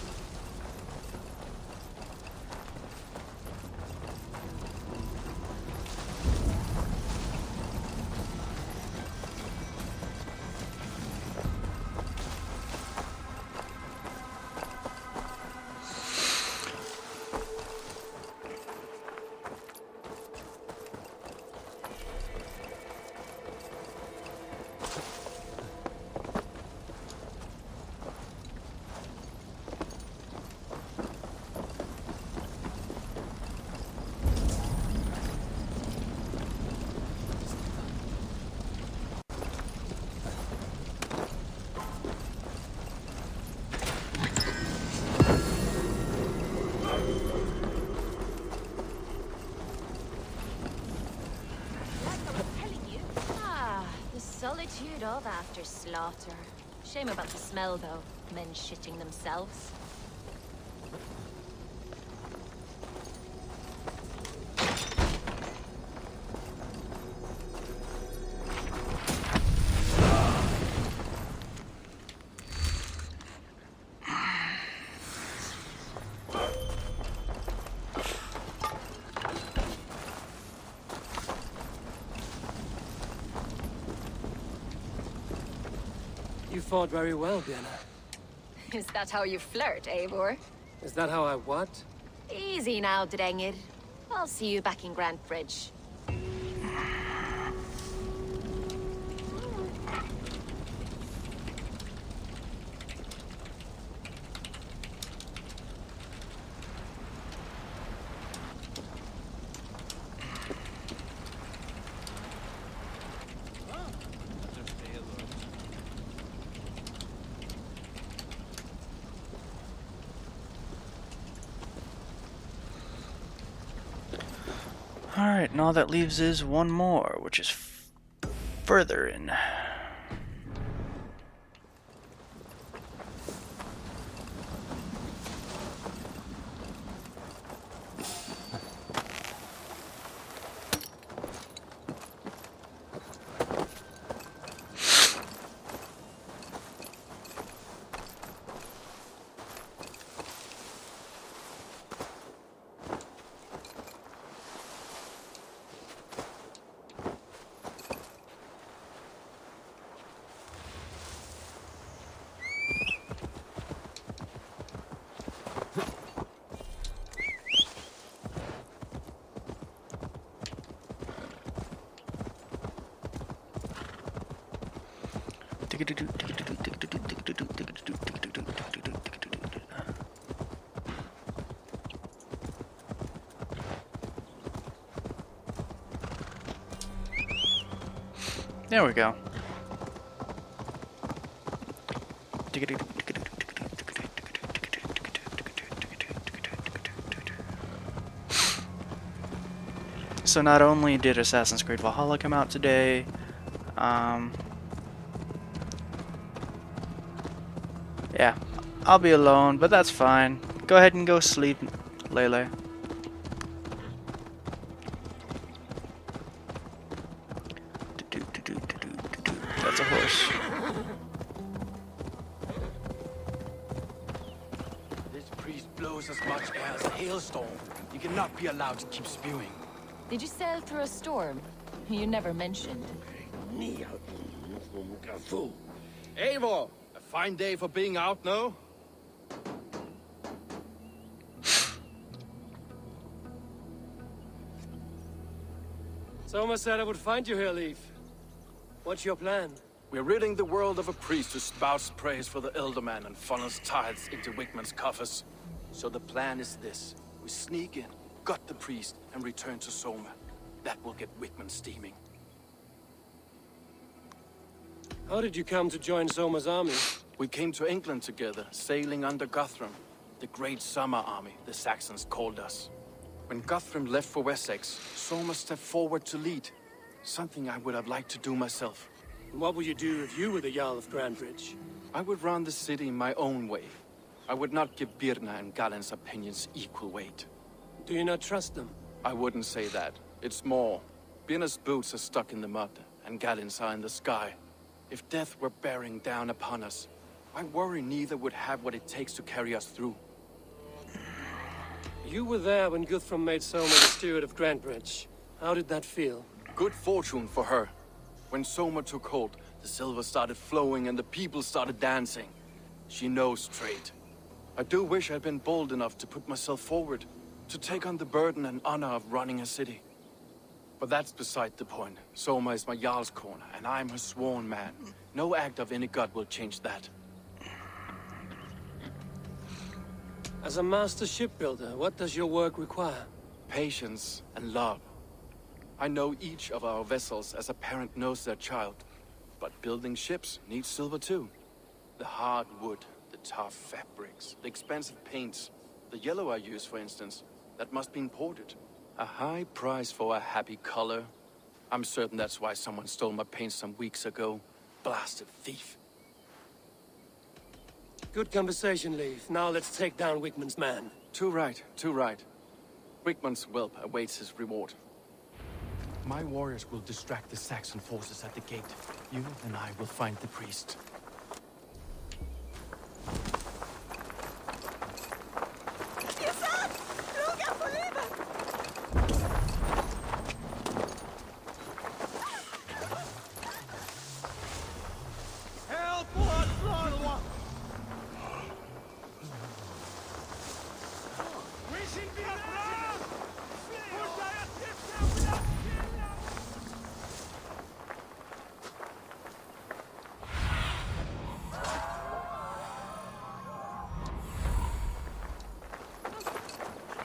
solitude of after slaughter. Shame about the smell, though. Men shitting themselves. You fought very well, Vienna. Is that how you flirt, Eivor? Is that how I what? Easy now, Drengir. I'll see you back in Grantbridge. Alright, and all that leaves is one more, which is further in. There we go. So not only did Assassin's Creed Valhalla come out today, yeah, I'll be alone, but that's fine. Go ahead and go sleep, Lele. That's a horse. This priest blows as much air as a hailstorm. You cannot be allowed to keep spewing. Did you sail through a storm? You never mentioned. Eivor, a fine day for being out, no? Soma said I would find you here, Leif. What's your plan? We're ridding the world of a priest who spouts praise for the Elderman and funnels tithes into Wickman's coffers. So the plan is this. We sneak in, gut the priest, and return to Soma. That will get Wickman steaming. How did you come to join Soma's army? We came to England together, sailing under Guthrum. The great summer army, the Saxons called us. When Guthrum left for Wessex, Soma stepped forward to lead. Something I would have liked to do myself. What would you do if you were the Jarl of Grantbridge? I would run the city my own way. I would not give Birna and Galen's opinions equal weight. Do you not trust them? I wouldn't say that. It's more. Birna's boots are stuck in the mud, and Galen's are in the sky. If death were bearing down upon us, I worry neither would have what it takes to carry us through. You were there when Guthrum made Soma the steward of Grantbridge. How did that feel? Good fortune for her. When Soma took hold, the silver started flowing and the people started dancing. She knows trade. I do wish I'd been bold enough to put myself forward, to take on the burden and honor of running a city. But that's beside the point. Soma is my Jarl's corner, and I'm her sworn man. No act of any god will change that. As a master shipbuilder, what does your work require? Patience and love. I know each of our vessels as a parent knows their child. But building ships needs silver too. The hard wood, the tough fabrics, the expensive paints. The yellow I use, for instance, that must be imported. A high price for a happy color. I'm certain that's why someone stole my paint some weeks ago. Blasted thief. Good conversation, Leif. Now let's take down Wickman's man. Too right, too right. Wickman's whelp awaits his reward. My warriors will distract the Saxon forces at the gate. You and I will find the priest.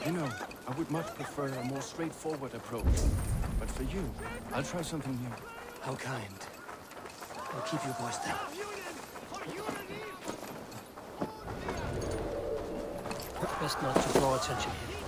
You know, I would much prefer a more straightforward approach. But for you, I'll try something new. How kind. I'll keep your voice down. Best not to draw attention here.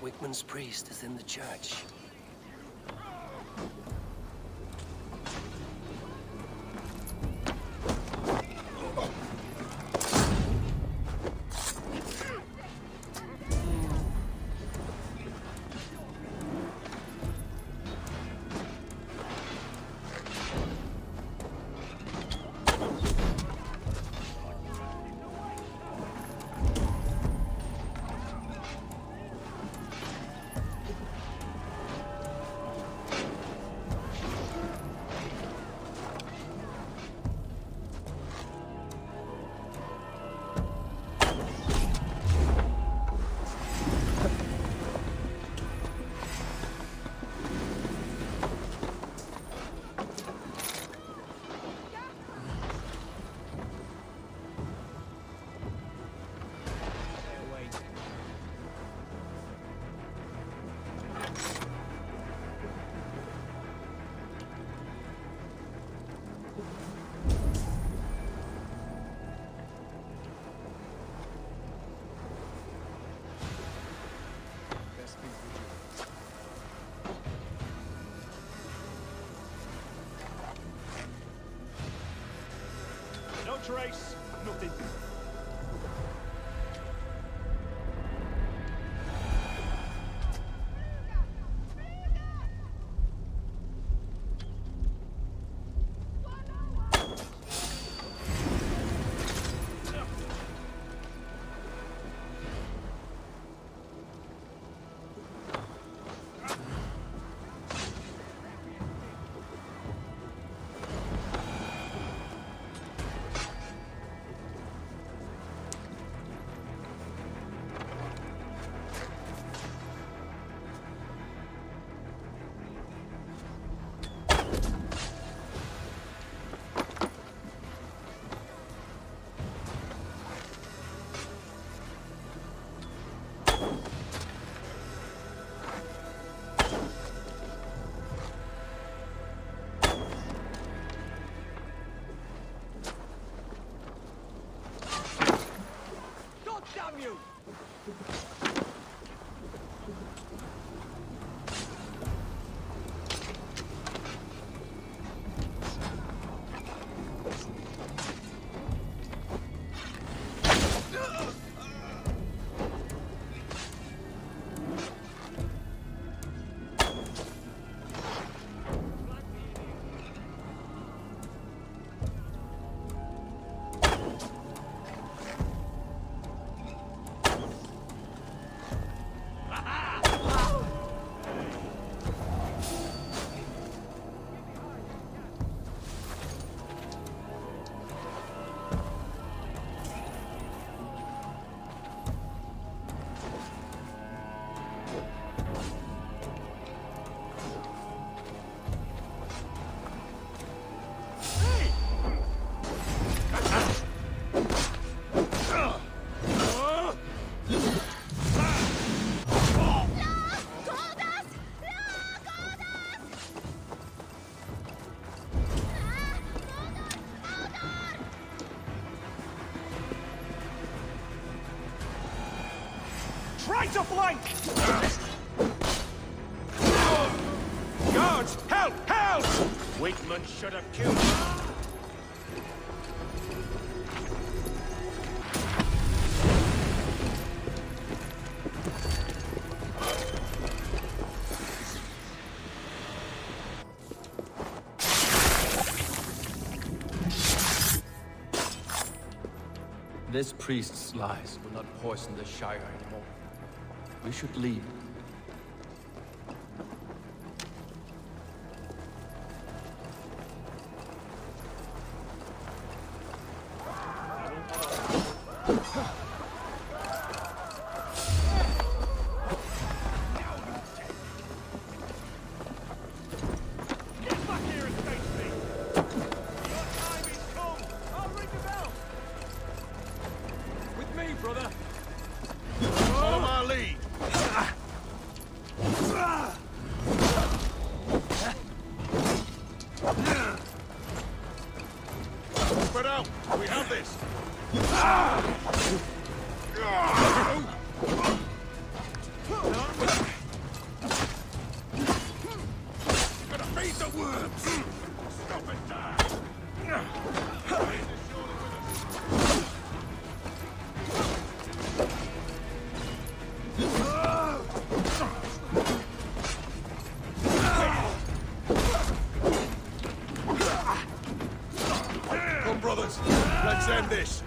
Wickman's priest is in the church. No trace, nothing. Try to flank! Guards! Help! Help! Wakeman should have killed him. This priest's lies will not poison the Shire anymore. We should leave. Follow my lead. Spread out. We have this. Gotta feed the worms. Stop it now. Come, brothers. Let's end this.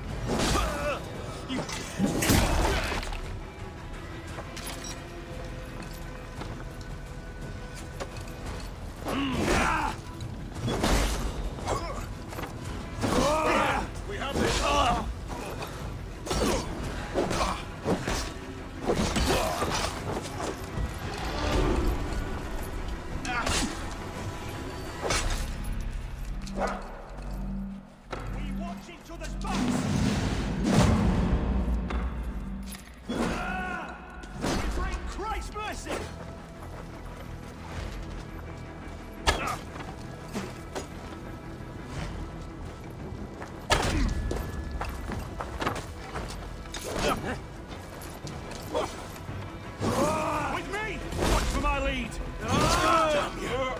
We have this. We watch each other's backs. We bring Christ's mercy. With me! Watch for my lead! Damn you!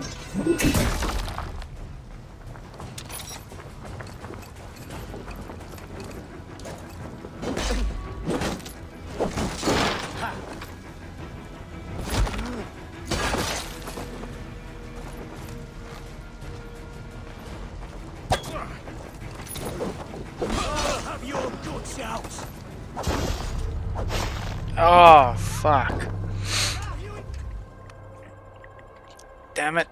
I'll have your guts out! Oh, fuck. Damn it.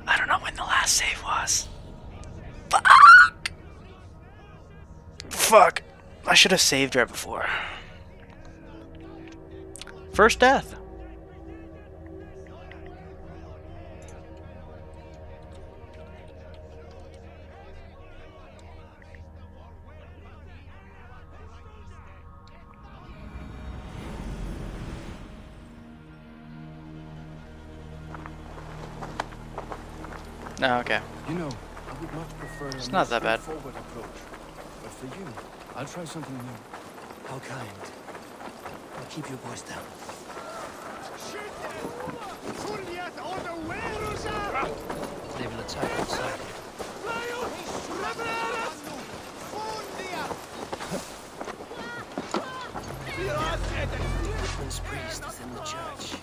I don't know when the last save was. Fuck! Fuck. I should have saved right before. First death. Oh, okay. You know, I would much prefer a It's not that bad. straightforward approach. But for you, I'll try something new. How kind. I'll keep your voice down. They will attack outside. This priest is in the church.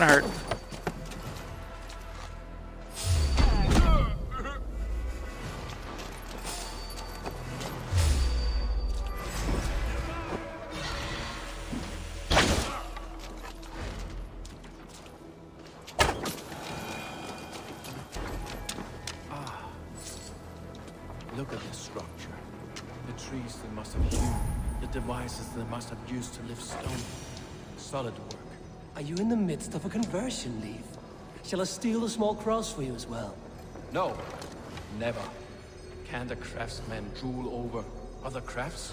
gonna hurt. Look at this structure. The trees they must have hewn, the devices they must have used to lift stone. Solid work. Are you in the midst of a conversion, Leaf? Shall I steal a small cross for you as well? No, never. Can the craftsmen drool over other crafts?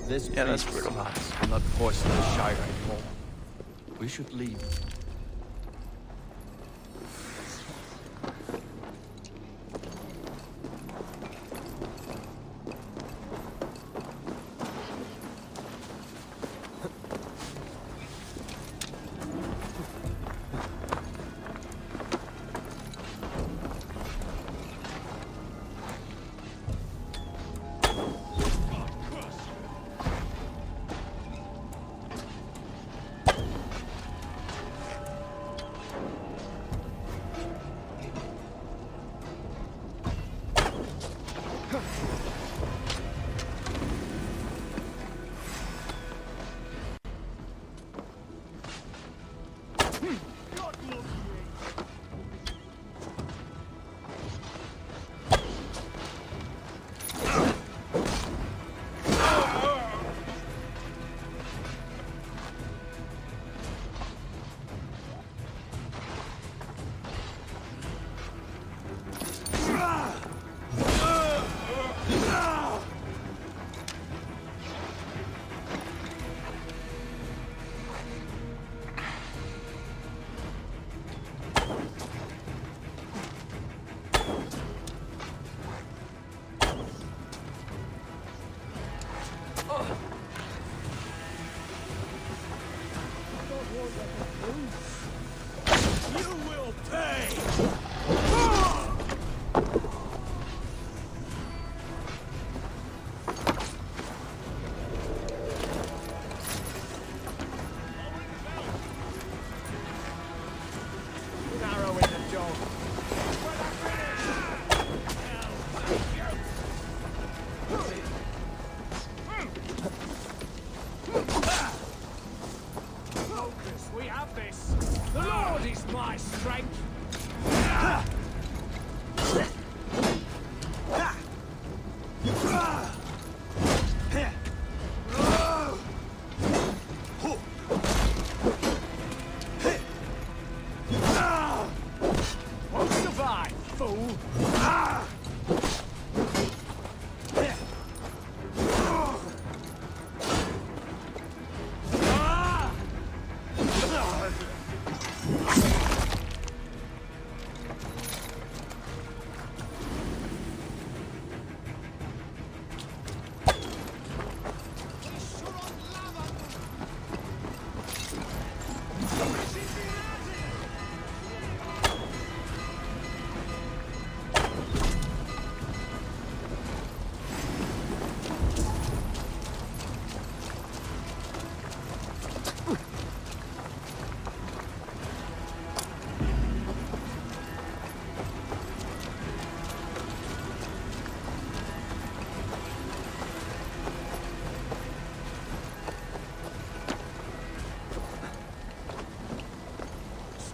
This that's beast's brutal. lies will not poison the Shire anymore. We should leave.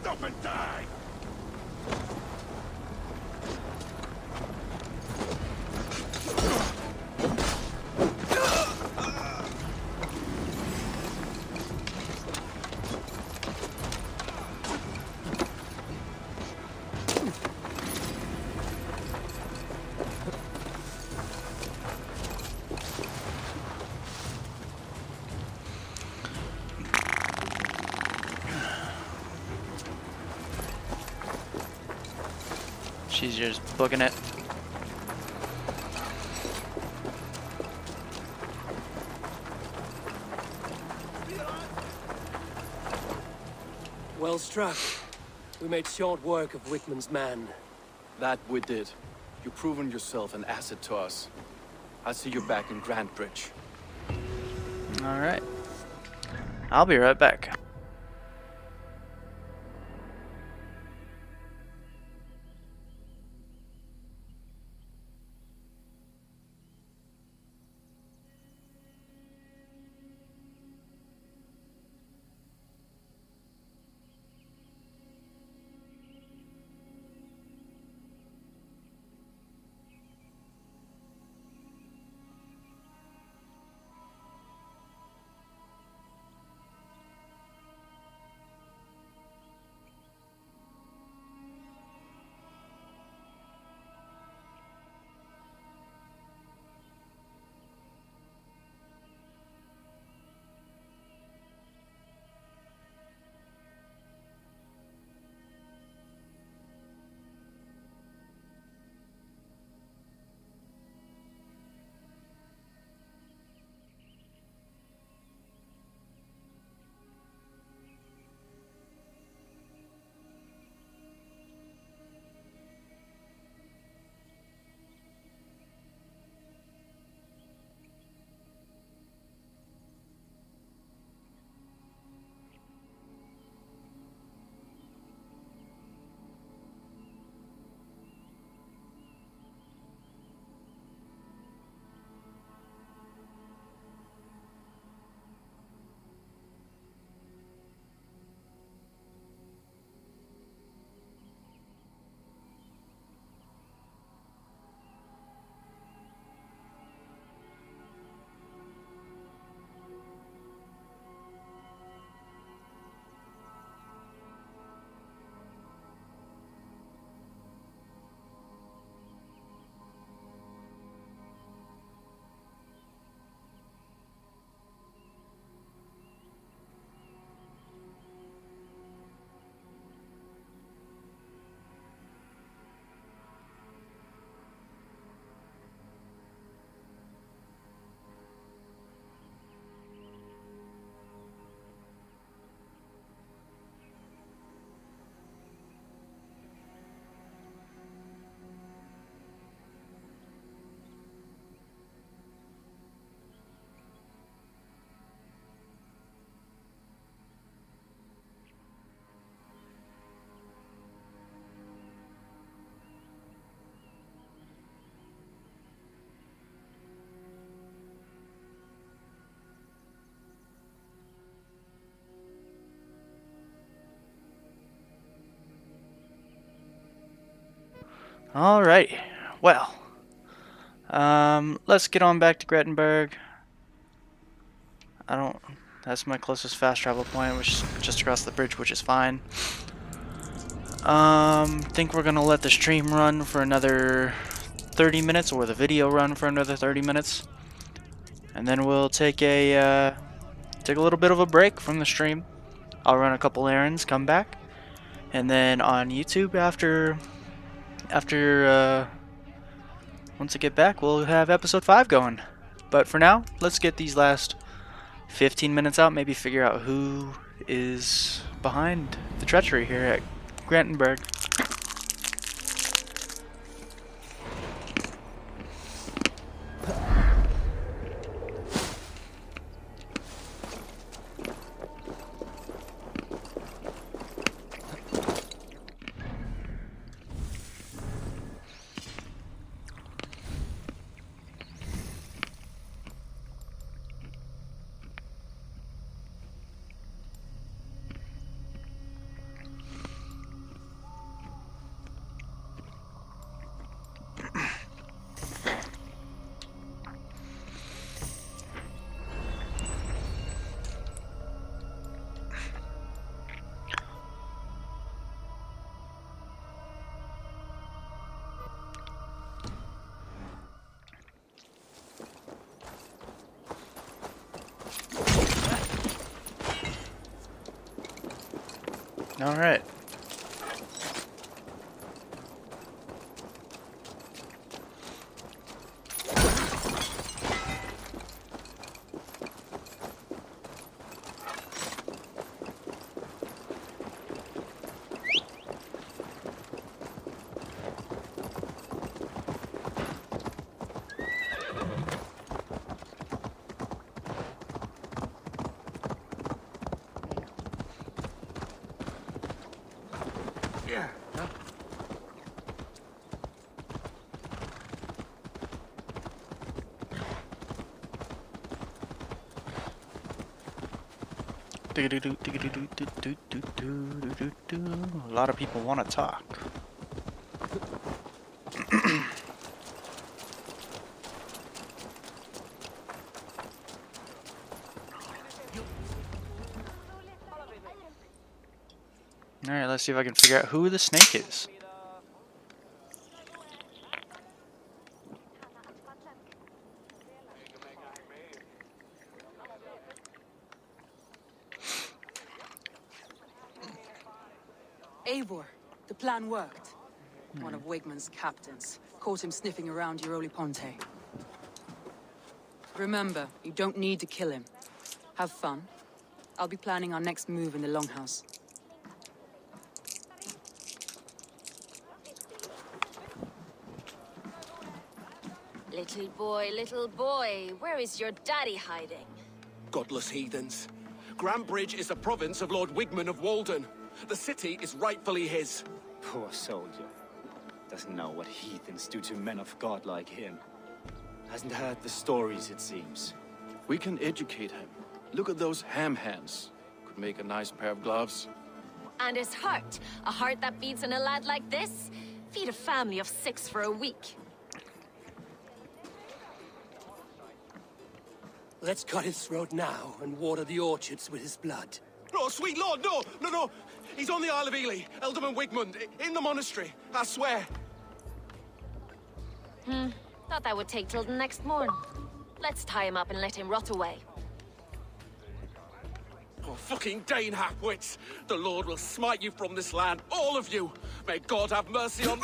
Stop and die! She's just booking it. Well struck. We made short work of Wickman's man. That we did. You've proven yourself an asset to us. I'll see you back in Grantbridge. Alright. I'll be right back. Alright, well, let's get on back to Grantbridge. That's my closest fast travel point, which is just across the bridge, which is fine. Think we're gonna let the stream run for another 30 minutes, or the video run for another 30 minutes. And then we'll take a little bit of a break from the stream. I'll run a couple errands, come back, and then on YouTube after once I get back, we'll have episode 5 going. But for now, let's get these last 15 minutes out, maybe figure out who is behind the treachery here at Grantbridge. All right. A lot of people want to talk. Alright, let's see if I can figure out who the snake is. Eivor, the plan worked. One of Wigmund's captains caught him sniffing around Euroli Ponte. Remember, you don't need to kill him. Have fun. I'll be planning our next move in the Longhouse. Little boy, where is your daddy hiding? Godless heathens. Grantbridge is a province of Lord Wigmund of Walden. The city is rightfully his. Poor soldier. Doesn't know what heathens do to men of God like him. Hasn't heard the stories, it seems. We can educate him. Look at those ham hands. Could make a nice pair of gloves. And his heart. A heart that beats in a lad like this? Feed a family of 6 for a week. Let's cut his throat now and water the orchards with his blood. Oh, sweet lord, no, no, no. He's on the Isle of Ely, Ealdorman Wigmund, in the monastery, I swear. Thought that would take till the next morn. Let's tie him up and let him rot away. Oh, fucking Dane halfwits. The Lord will smite you from this land, all of you. May God have mercy on...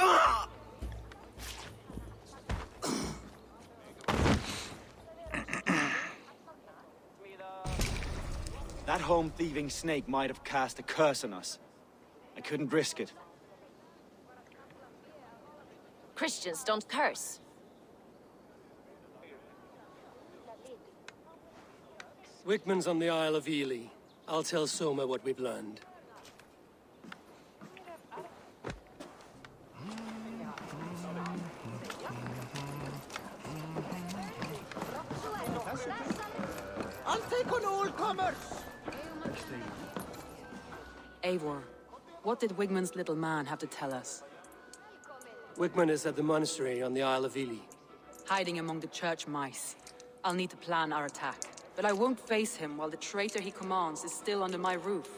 That home-thieving snake might have cast a curse on us. I couldn't risk it. Christians don't curse. Wigmund's on the Isle of Ely. I'll tell Soma what we've learned. I'll take on all comers! Eivor, what did Wigmund's little man have to tell us? Wigmund is at the monastery on the Isle of Ely. Hiding among the church mice. I'll need to plan our attack. But I won't face him while the traitor he commands is still under my roof.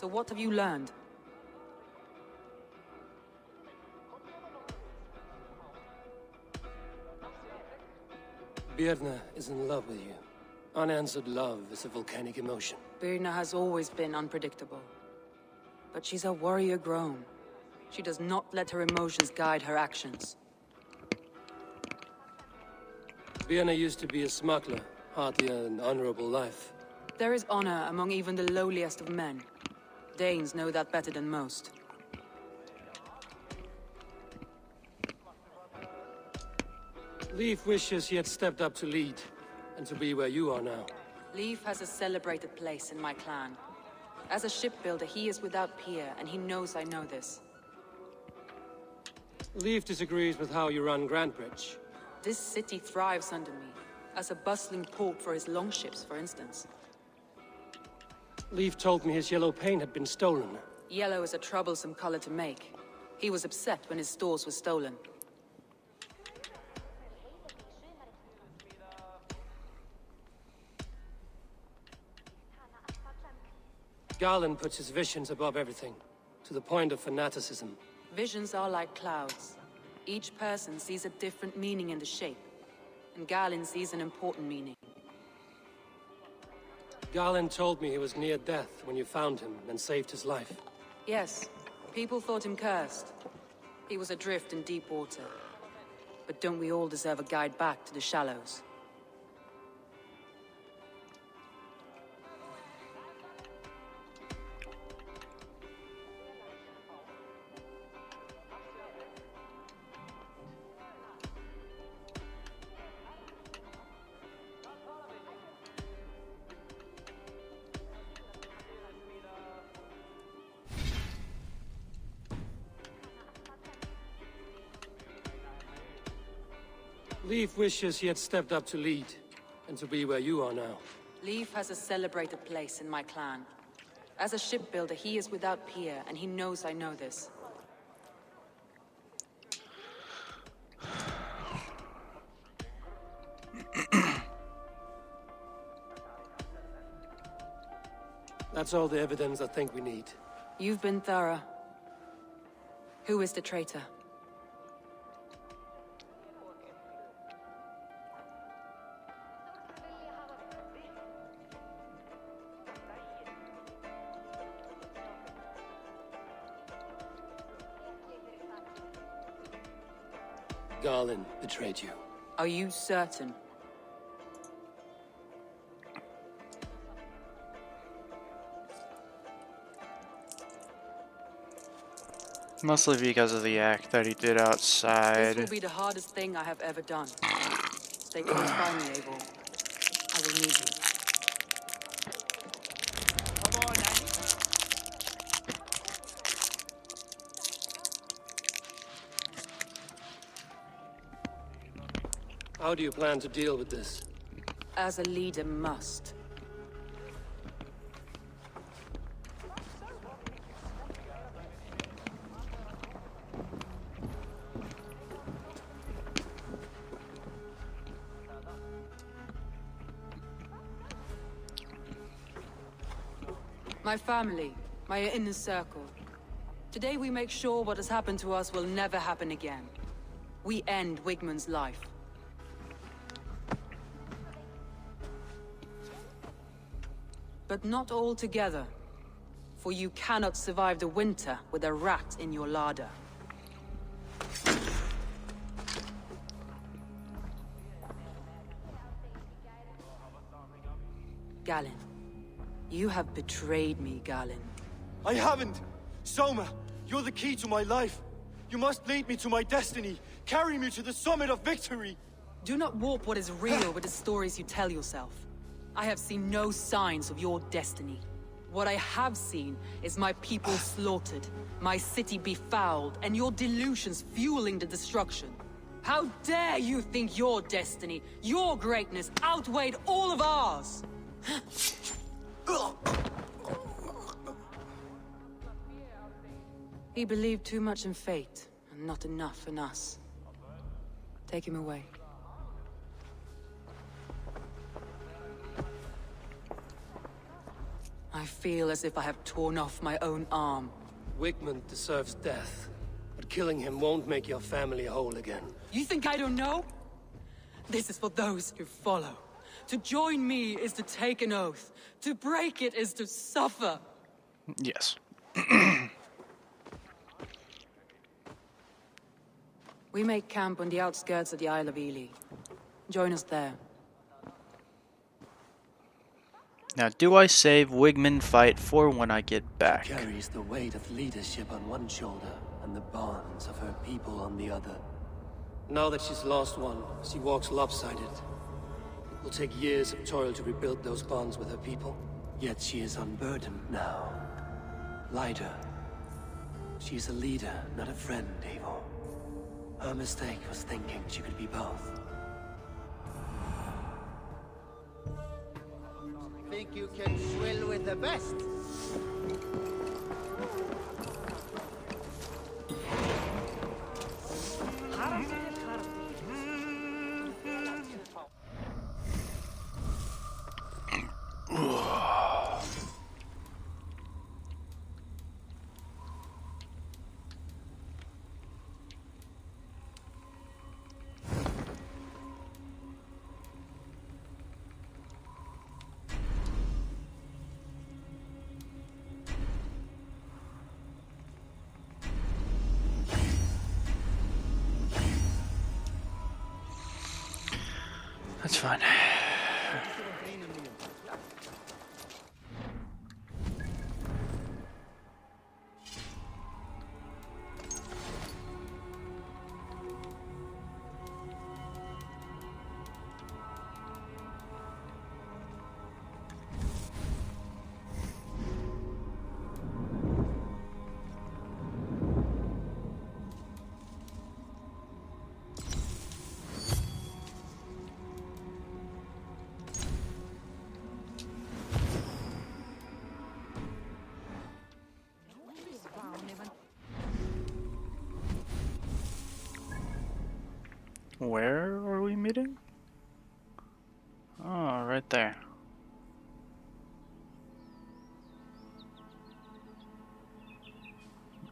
So what have you learned? Birna is in love with you. Unanswered love is a volcanic emotion. Birna has always been unpredictable. But she's a warrior grown. She does not let her emotions guide her actions. Birna used to be a smuggler, hardly an honorable life. There is honor among even the lowliest of men. Danes know that better than most. Leif wishes he had stepped up to lead, and to be where you are now. Leif has a celebrated place in my clan. As a shipbuilder, he is without peer, and he knows I know this. Leif disagrees with how you run Grantbridge. This city thrives under me, as a bustling port for his longships, for instance. Leif told me his yellow paint had been stolen. Yellow is a troublesome color to make. He was upset when his stores were stolen. Garland puts his visions above everything, to the point of fanaticism. Visions are like clouds. Each person sees a different meaning in the shape, and Garland sees an important meaning. Garland told me he was near death when you found him and saved his life. Yes, people thought him cursed. He was adrift in deep water. But don't we all deserve a guide back to the shallows? Leif wishes he had stepped up to lead, and to be where you are now. Leif has a celebrated place in my clan. As a shipbuilder, he is without peer, and he knows I know this. That's all the evidence I think we need. You've been thorough. Who is the traitor? Garland betrayed you. Are you certain? Mostly because of the act that he did This outside. will be the hardest thing I have ever done. Stay close by me, Abel. I will need you. How do you plan to deal with this? As a leader must. My family, my inner circle. Today we make sure what has happened to us will never happen again. We end Wigmund's life. But not all together. For you cannot survive the winter with a rat in your larder. Galen. You have betrayed me, Galen. I haven't! Soma, you're the key to my life. You must lead me to my destiny. Carry me to the summit of victory. Do not warp what is real with the stories you tell yourself. I have seen no signs of your destiny. What I have seen is my people slaughtered, my city befouled, and your delusions fueling the destruction. How dare you think your destiny, your greatness, outweighed all of ours? He believed too much in fate, and not enough in us. Take him away. I feel as if I have torn off my own arm. Wigmund deserves death, but killing him won't make your family whole again. You think I don't know? This is for those who follow. To join me is to take an oath. To break it is to suffer. Yes. We make camp on the outskirts of the Isle of Ely. Join us there. Now, do I save Wigmund fight for when I get back? She carries the weight of leadership on one shoulder and the bonds of her people on the other. Now that she's lost one, she walks lopsided. It will take years of toil to rebuild those bonds with her people. Yet she is unburdened now. Lighter. She's a leader, not a friend, Eivor. Her mistake was thinking she could be both. Think you can swill with the best? That's fine. Where are we meeting? Oh, right there.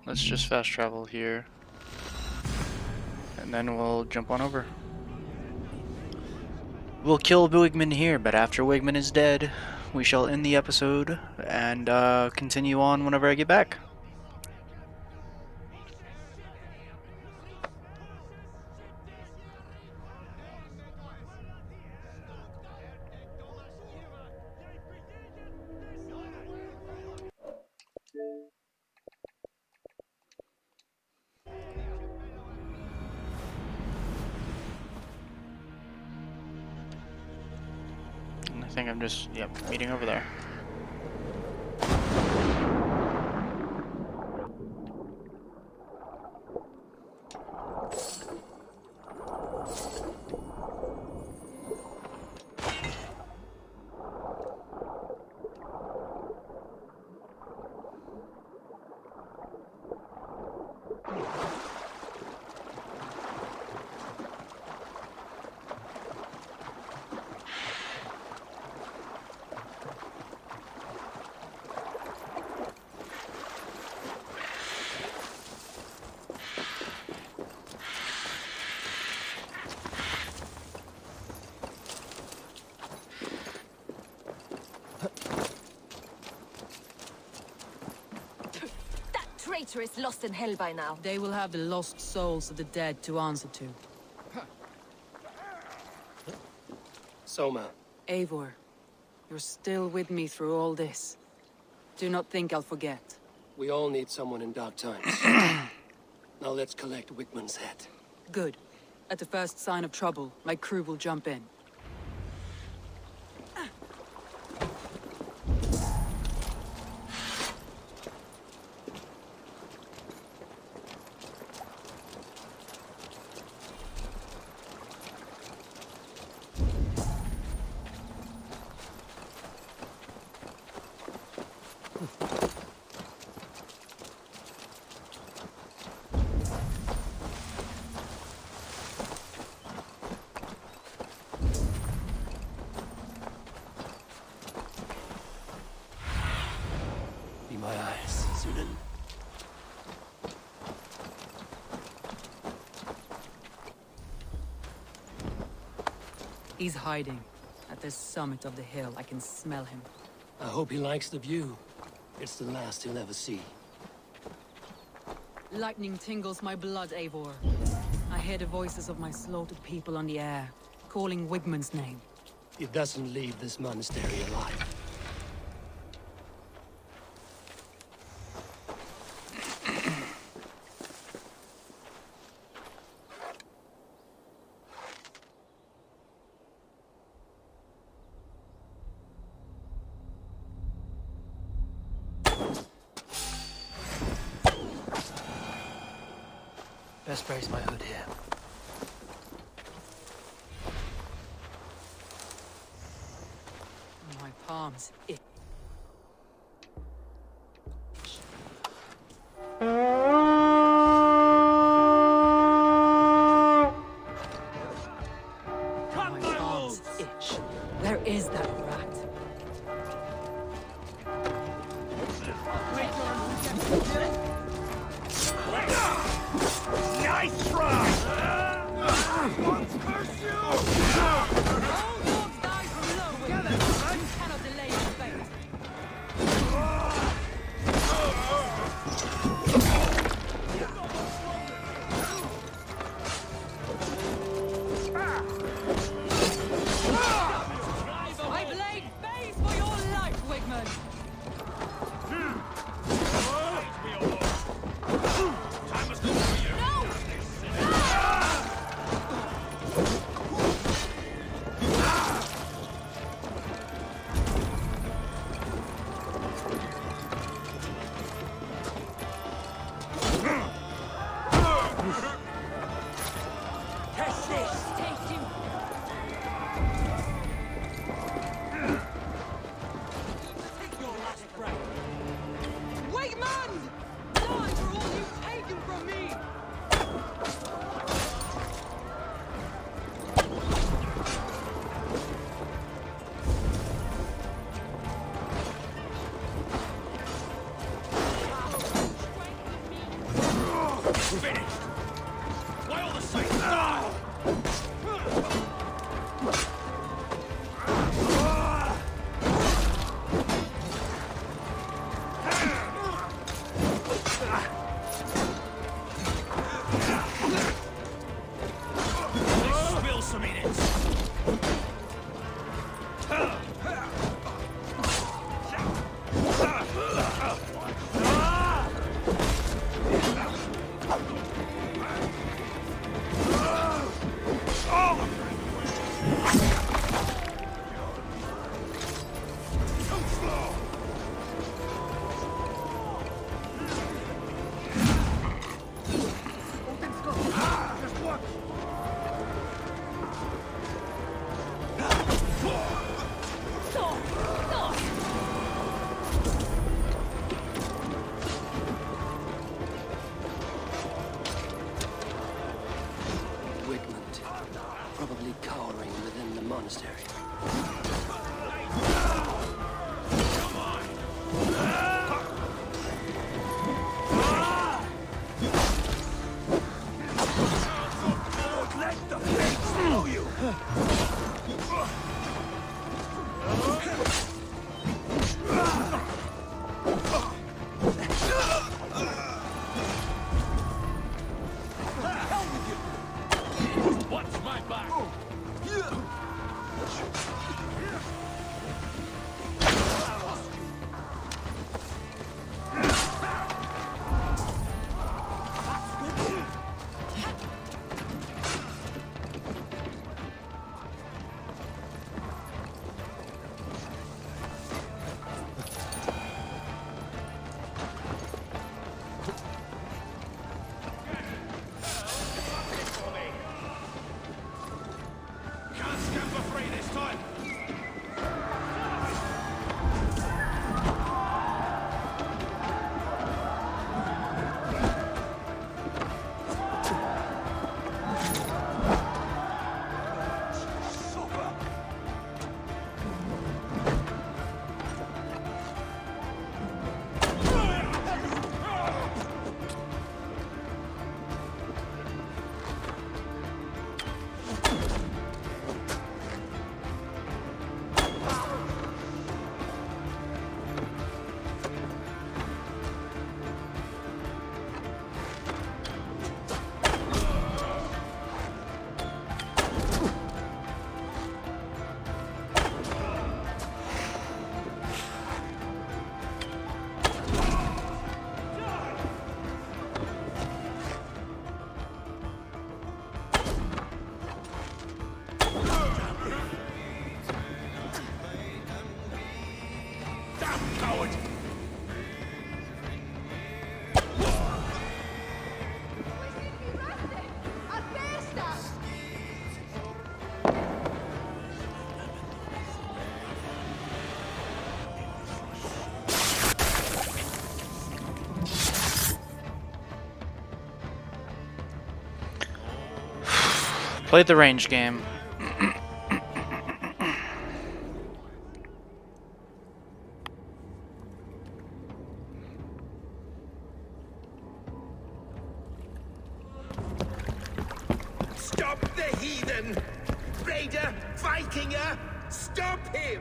Let's just fast travel here. And then we'll jump on over. We'll kill Wigman here, but after Wigman is dead, we shall end the episode and continue on whenever I get back. And I think I'm just, meeting over there. Traitor is lost in hell by now. They will have the lost souls of the dead to answer to. Soma. Eivor, you're still with me through all this. Do not think I'll forget. We all need someone in dark times. Now let's collect Wigman's head. Good. At the first sign of trouble, my crew will jump in. Be my eyes, Sunan. He's hiding. At the summit of the hill, I can smell him. I hope he likes the view. It's the last he'll ever see. Lightning tingles my blood, Eivor. I hear the voices of my slaughtered people on the air, calling Wigman's name. He doesn't leave this monastery alive. Best brace my hood here. My palms itch. My palms itch. Where is that rat? Nice try! I blade face for your life, Wigman! Time was good for you. No! coward! Played the range game. Stop the heathen! Raider! Vikinger! Stop him!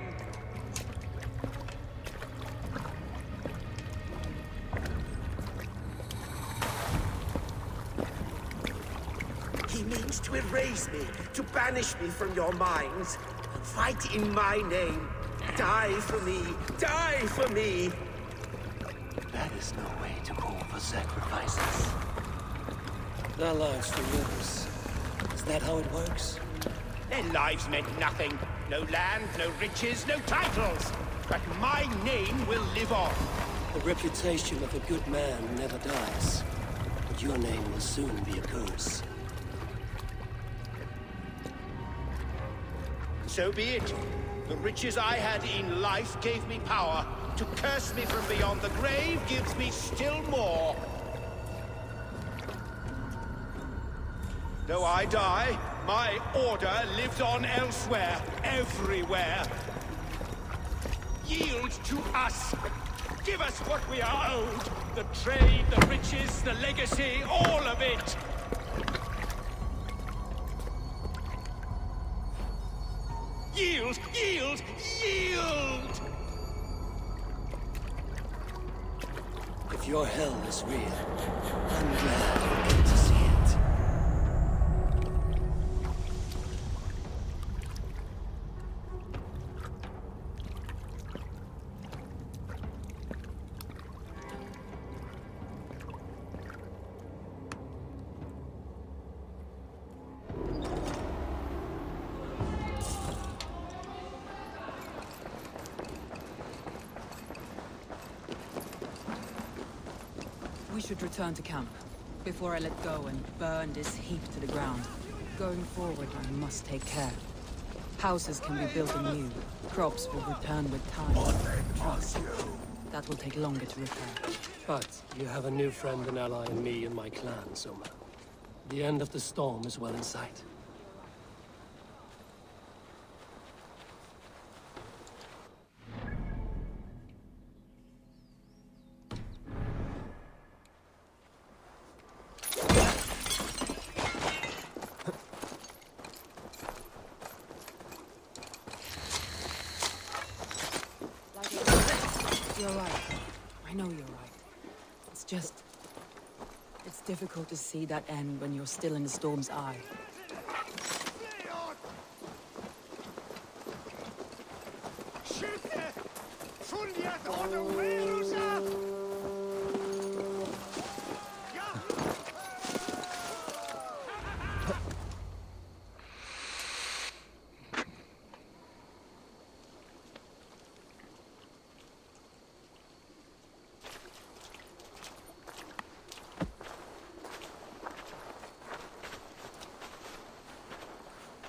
He means to erase me, to banish me from your minds. Fight in my name. Die for me! Die for me! That is no way to call for sacrifices. Their lives for yours. Is that how it works? Their lives meant nothing. No land, no riches, no titles. But my name will live on. The reputation of a good man never dies. But your name will soon be a curse. So be it. The riches I had in life gave me power. To curse me from beyond the grave gives me still more. Though I die, my order lives on elsewhere, everywhere. Yield to us. Give us what we are owed. The trade, the riches, the legacy, all of it. Yield! Yield! Yield! If your hell is real, I'm glad you get to see it. We should return to camp, before I let go and burn this heap to the ground. Going forward, I must take care. Houses can be built anew. Crops will return with time. Trust. That will take longer to repair. But you have a new friend and ally in me and my clan, Soma. The end of the storm is well in sight. You're right. I know you're right. It's just... it's difficult to see that end when you're still in the storm's eye.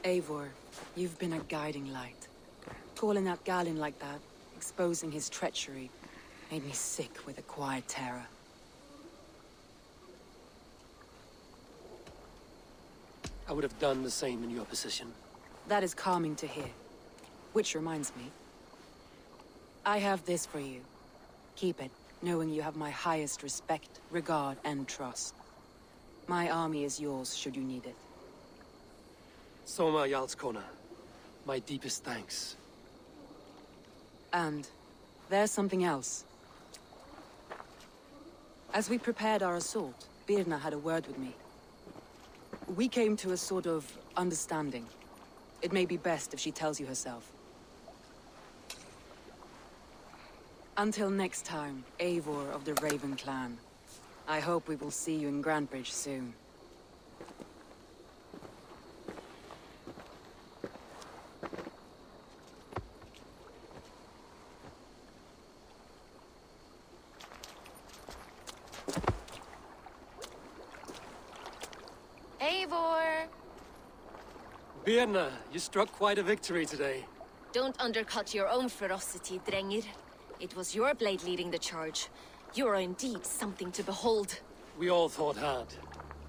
Eivor, you've been a guiding light. Calling out Galin like that, exposing his treachery, made me sick with a quiet terror. I would have done the same in your position. That is calming to hear. Which reminds me. I have this for you. Keep it, knowing you have my highest respect, regard, and trust. My army is yours should you need it. Soma Jarlskona, my deepest thanks. And there's something else. As we prepared our assault, Birna had a word with me. We came to a sort of understanding. It may be best if she tells you herself. Until next time, Eivor of the Raven clan. I hope we will see you in Grantbridge soon. Birna, you struck quite a victory today. Don't undercut your own ferocity, Drengir. It was your blade leading the charge. You are indeed something to behold. We all fought hard.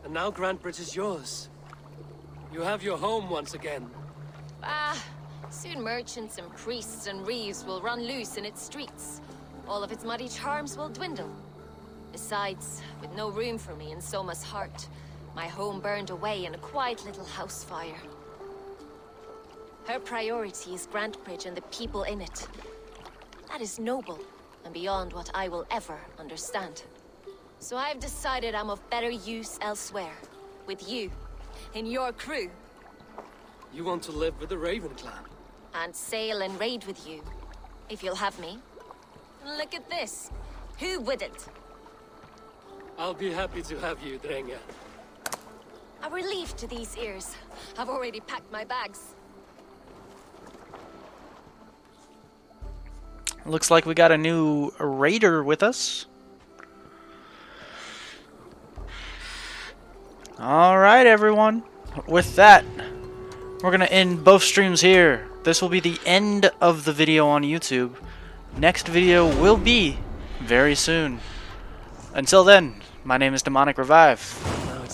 And now Grantbridge is yours. You have your home once again. Soon merchants and priests and reeves will run loose in its streets. All of its muddy charms will dwindle. Besides, with no room for me in Soma's heart, my home burned away in a quiet little house fire. Her priority is Grantbridge and the people in it. That is noble, and beyond what I will ever understand. So I've decided I'm of better use elsewhere. With you, in your crew. You want to live with the Raven clan? And sail and raid with you, if you'll have me. Look at this. Who wouldn't? I'll be happy to have you, Drenga. A relief to these ears. I've already packed my bags. Looks like we got a new raider with us. Alright, everyone. With that, we're going to end both streams here. This will be the end of the video on YouTube. Next video will be very soon. Until then, my name is Demonic Revive.